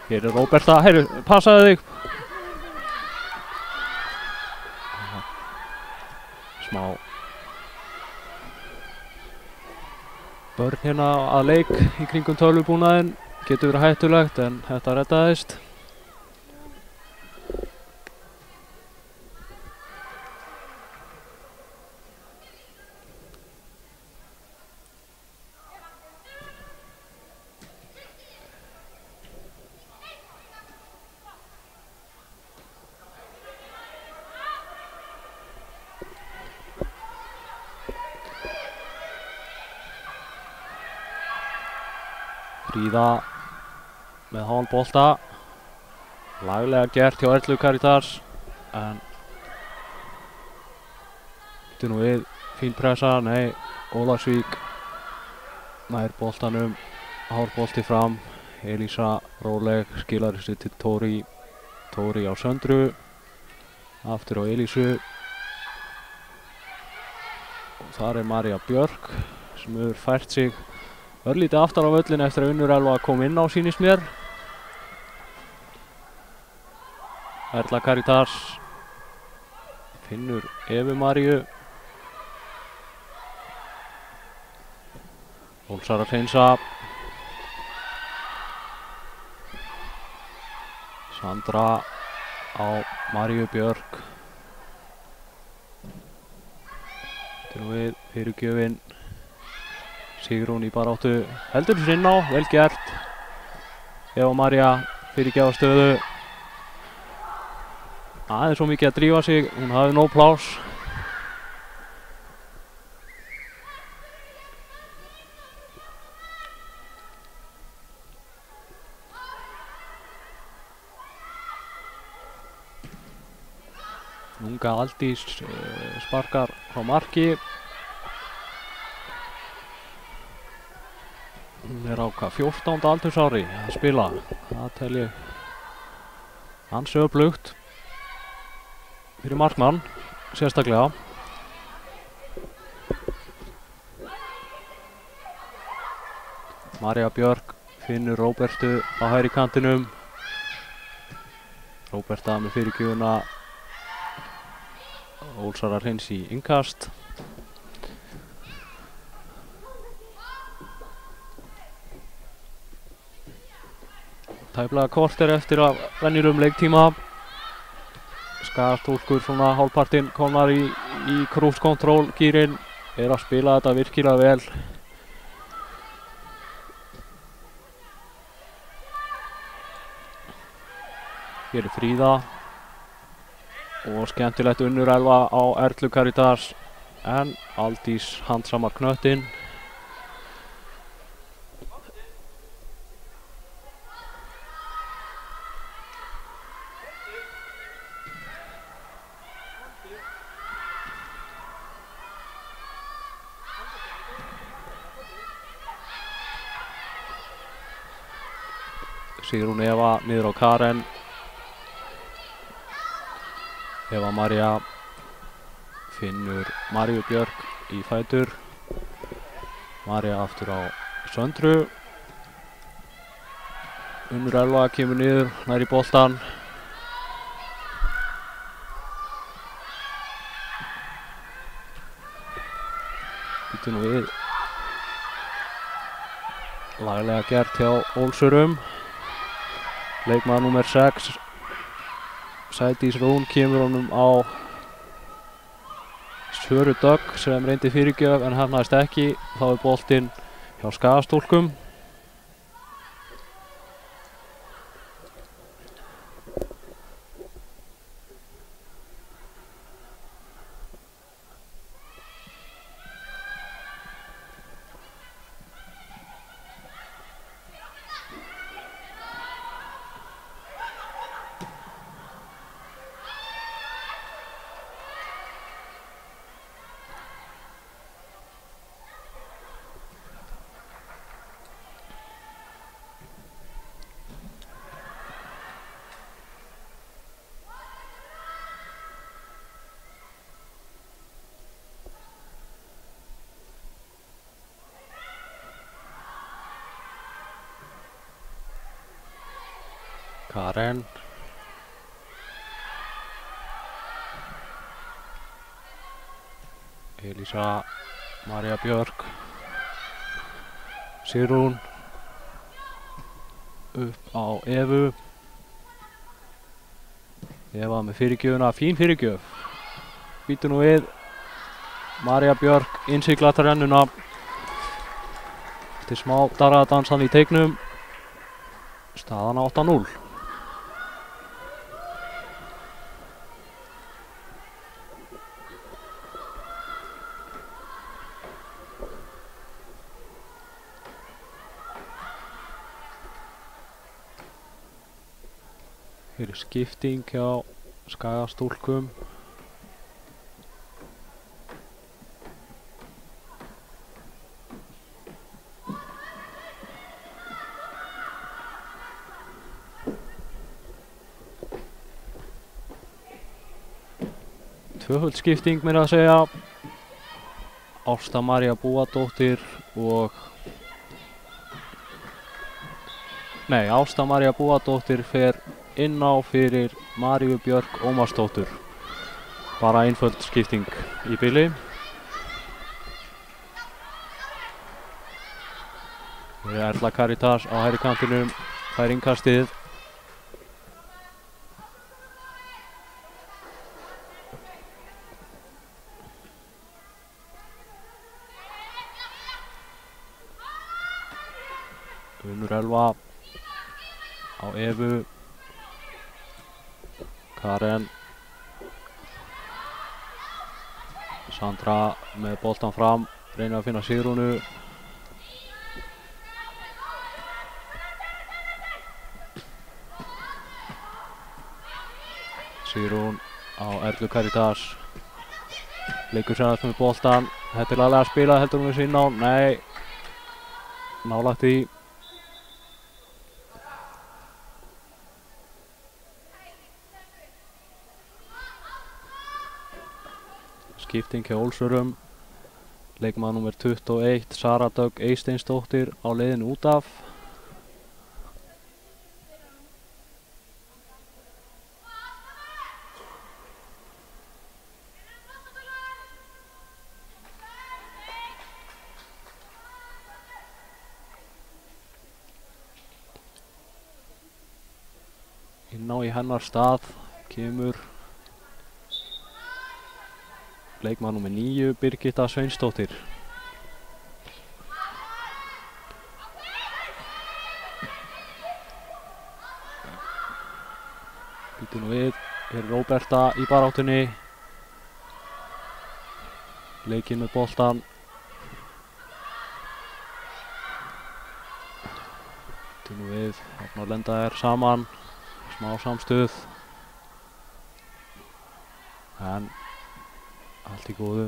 Hér er Róberta, heyrðu, passaðu þig. Smá börn hérna að leik í kringum tölvubúnaðinn. Getur verið hættulegt en þetta reddaðist. Fríða með hálf bolta. Laglega gert hjá Erlu Caritas en þetta nú við fín pressa. Nei, Ólafsvík nær boltanum, hálf bolti fram. Elísa róleg skilar þessu til Tóri á Söndru, aftur á Elísu og þar er María Björk sem hefur fært sig örlítið aftar á völlin eftir að Unnur Elva kom inn á, sýnist mér. Erla Caritas finnur Evu Maríu. Hólsar að hreinsa. Sandra á Maríu Björk. Til og við fyrirgjöfin. Sigrún í baráttu. Heldur sér inn á, vel gert. Eva María fyrirgjafa stöðu. Aðeins svo mikið að drífa sig, hún hafði nóg pláss. Unga Aldís sparkar frá marki. Hún er á 14. aldursári að spila. Það tel ég ansi öflugt fyrir markmann, sérstaklega. María Björk finnur Róbertu á hægri kantinum. Róberta með fyrirgjöfuna. Hólsar að hreinsa í innkast. Tæplega korter eftir að venjulegum leiktíma. Skagastúlkur svona hálfpartinn komnar í cruise control gírinn. Er að spila þetta virkilega vel. Hér er Fríða. Og skemmtilegt unnurelva á Erlu Karítas. En Aldís handsamar knöttinn. Sigrún Eva niður á Karen. Eva María finnur Maríu Björk í fætur. María aftur á Söndru. Unnur Elva kemur niður, nær í boltan. Býtu nú við. Laglega gert hjá Ólsurum. Leikmaður númer 6, Sædís Rún, kemur honum á Söru Dögg sem reyndi fyrirgjöf en hefnaðist ekki. Þá er boltinn hjá Skagastúlkum. Karen. Elísa María Björk. Sigrún. Upp á Evu. Eva með fyrirgjöfuna, fín fyrirgjöf. Býtu nú við. María Björk innsiglat rennuna. Þetta er smá darraðadansan í teiknum. Staðan 8-0. Hér er skipting hjá Skagastúlkum. Tvöföld skipting meira að segja. Ásta María Búadóttir og Ásta María Búadóttir fer inn á fyrir Maríu Björk Ómarsdóttur. Bara einföld skipting í bili. Erla Caritas á hægri kantinum, fær innkastið. Unnur Elva á Evu. Karen. Sandra með boltan fram, reynir að finna Sigrúnu. Sigrún á Erlu Caritas. Leikur sér aðeins með boltan. Þetta er laglega að spila, heldur hún þessi inn á. Nei. Nálægt því. Skipting hjá Ólsurum. Leikmaður númer 21, Sara Dögg Eysteinsdóttir á leiðinu út af. Inn á í hennar stað kemur leikmaður númer 9, Birgitta Sveinsdóttir. Býtu nú við, hér er Róberta í baráttunni. Leikinn með boltan. Býtu nú við, hérna lenda þær saman. Smá samstuð. En allt í góðu.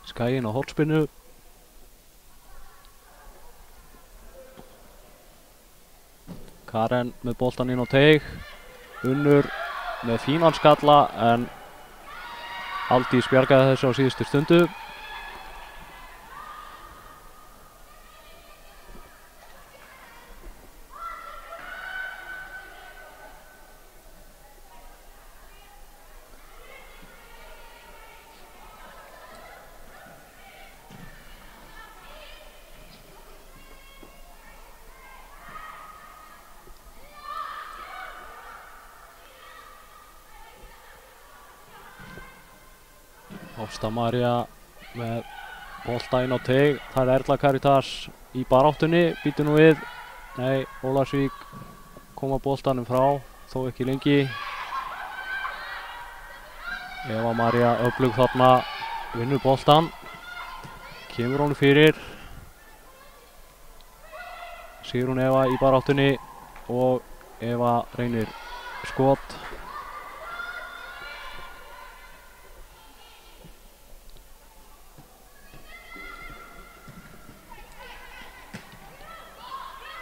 Skæin á hornspyrnu. Karen með boltan inn á teig. Unnur með fínan skalla en Aldís bjargaði þessu á síðustu stundu. Ásta María með bolta inn á teig. Það er Erla Caritas í baráttunni. Býtu nú við. Nei, Ólafsvík koma boltanum frá, þó ekki lengi. Eva María öflug þarna, vinnur boltan. Kemur honum fyrir. Sigrún Eva í baráttunni og Eva reynir skot.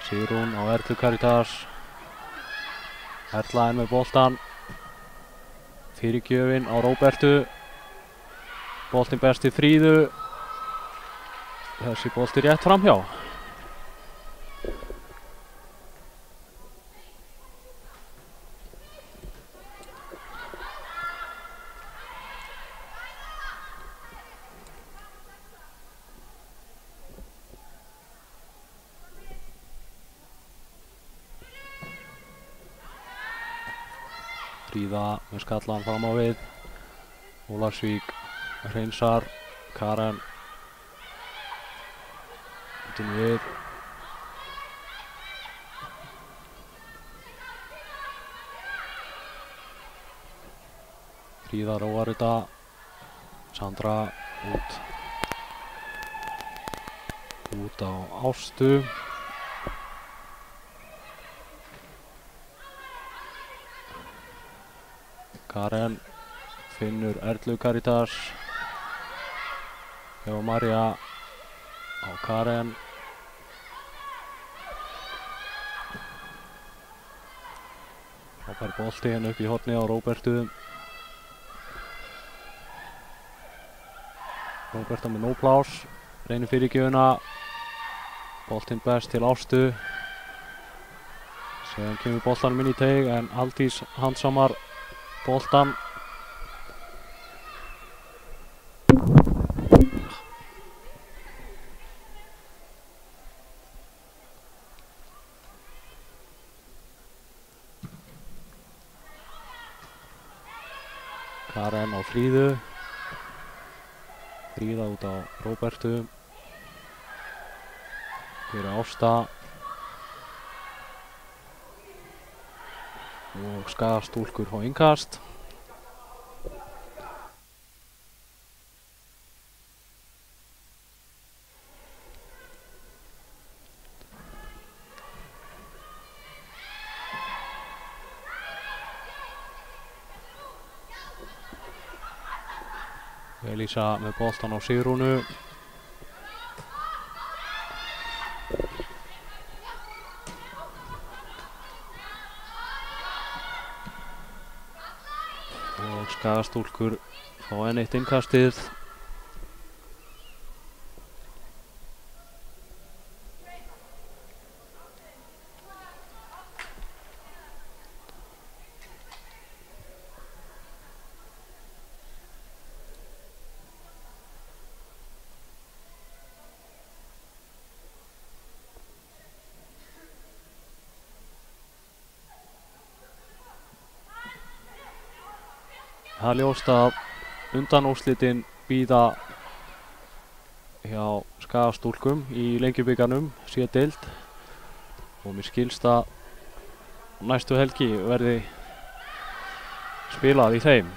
Sigrún á Erlu Caritas. Erla með boltan. Fyrirgjöfin á Róbertu. Boltinn berst til Fríðu. Þessi bolti rétt framhjá. Fríða með skallan fram á við. Ólafsvík hreinsar. Karen út við. Fríða róar þetta. Sandra út á Ástu. Karen finnur Erlu Caritas. Eva María á Karen. Frábær bolti hérna upp í horni á Róbertu. Róberta með nóg pláss. Reynir fyrirgjöfina. Boltinn best til Ástu sem kemur boltanum inn í teig en Aldís handsamar boltan. Karen á Fríðu. Fríða út á Róbertu. Fyrir Ásta. Og Skagastúlkur fá innkast. Elísa með boltan á Sigrúnu. Og Skagastúlkur fá enn eitt innkastið. Það er ljóst að undanúrslitin bíða hjá Skagastúlkum í Lengjubikarnum C-deild og mér skilst að næstu helgi verði spilað í þeim.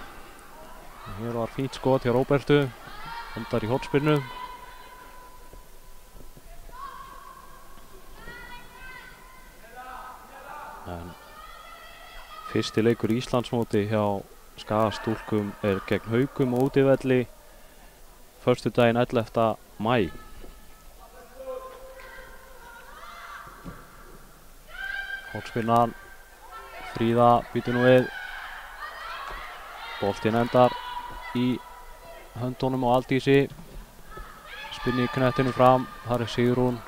Hér var fínt skot hjá Róbertu, endar í hornspyrnu. En fyrsti leikur í Íslandsmóti hjá Skagastúlkum er gegn Haukum á útivelli föstudaginn 11. maí. Hornspyrnan, Fríða býtur nú við. Boltinn endar í höndunum á Aldísi. Spinni í knettinu fram, þar er Sigrún.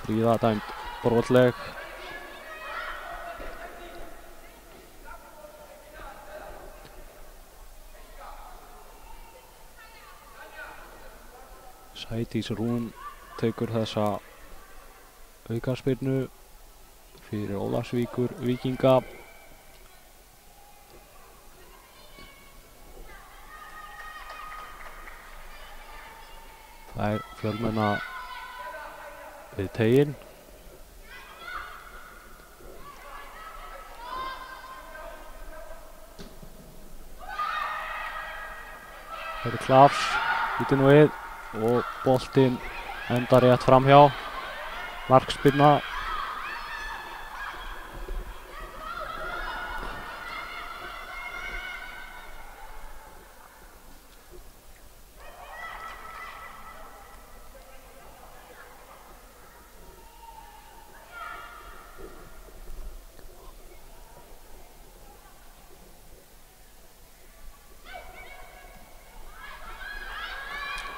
Fríða dæmd brotleg. Sædís Rún tekur þessa aukaspyrnu fyrir Ólafsvíkur Víkinga. Það er fjölmenna við teiginn. Það eru Klafs, býtur nú við og boltinn endar rétt framhjá. Markspyrna.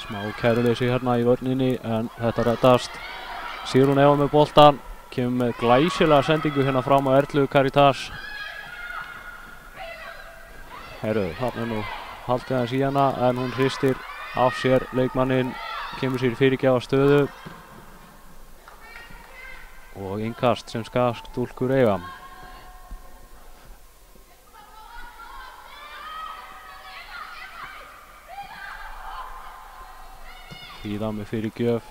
Smá kæruleysi hérna í vörninni en þetta reddast. Sigrún Eva með boltan, kemur með glæsilega sendingu hérna fram á Erlu Caritas. Herru, þarna er nú haldið aðeins í hana en hún hristir af sér leikmanninn, kemur sér í fyrirgjafa stöðu og innkast sem Skagastúlkur eiga. Fríða með fyrirgjöf,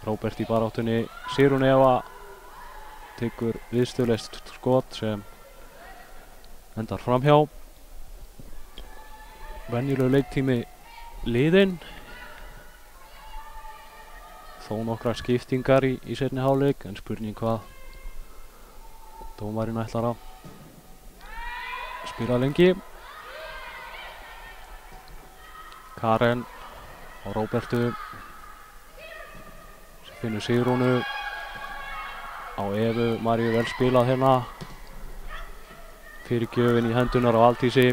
Róbert í baráttunni, Sigrún Eva tekur viðstöðulaust skot sem endar framhjá. Venjulegur leiktími liðinn. Þó nokkrar skiptingar í seinni hálfleik en spurning hvað dómarinn ætlar að spila lengi. Karen á Róbertu sem finnur Sigrúnu. á Evu Maríu vel spilað hérna. Fyrirgjöfin í hendunar á Aldísi.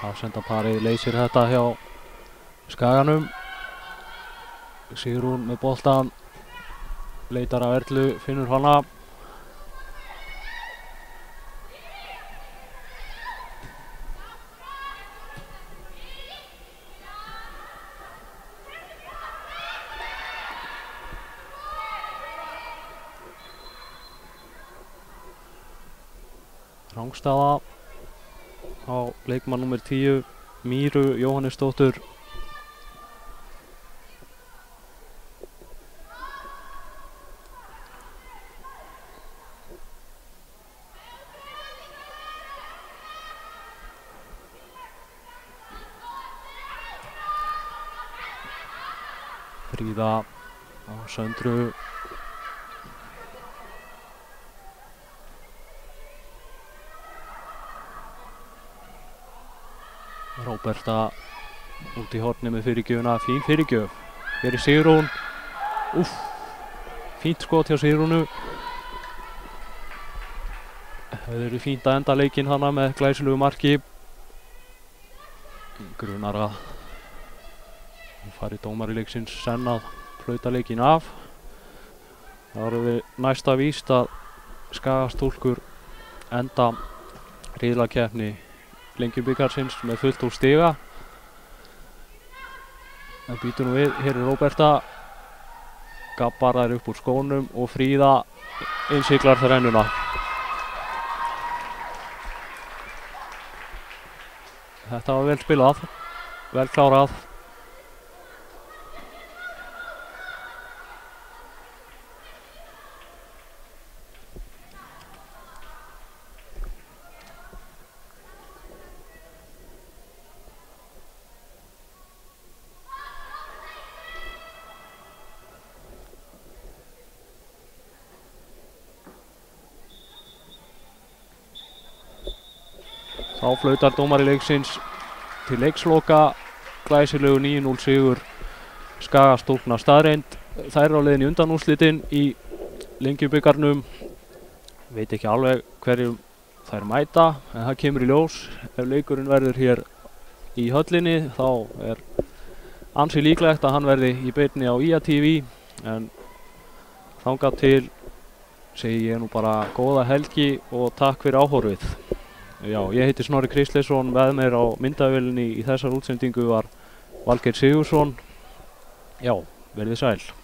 Hafsendaparið leysir þetta hjá Skaganum. Sigrún með boltan, leitar af Erlu, finnur hana. Rangstaða á leikmann númer 10, Míru Jóhannesdóttur. Fríða á Söndru. Róberta út í horni með fyrirgjöfuna, fín fyrirgjöf. Hér er Sigrún. Úff, fínt skot hjá Sigrúnu. Það eru fínt að enda leikinn hana með glæsilegu marki. Grunar að hún fari dómari leiksins senn að flauta leikinn af. Það eru við næsta víst að Skagastúlkur enda riðlakeppni Lengjubikarsins með fullt úr stiga. Það býtur nú við, hér er Róberta. Gabbar þær upp úr skónum og Fríða innsiglar þrennuna. Þetta var vel spilað, vel klárað. Þá flautar dómari leiksins til leiksloka. Glæsilegu 9-0 sigur Skagastúlkna staðreynd. Þær eru á leiðinni í undanúrslitin í Lengjubikarnum. Veit ekki alveg hverjum þær mæta, en það kemur í ljós. Ef leikurinn verður hér í höllinni þá er ansi líklegt að hann verði í beinni á IA TV, en þangað til segi ég nú bara góða helgi og takk fyrir áhorfið. Já, ég heiti Snorri Kristleifsson, með mér á myndavélinni í þessar útsendingu var Valgeir Sigurðsson. Já, verðið sæl.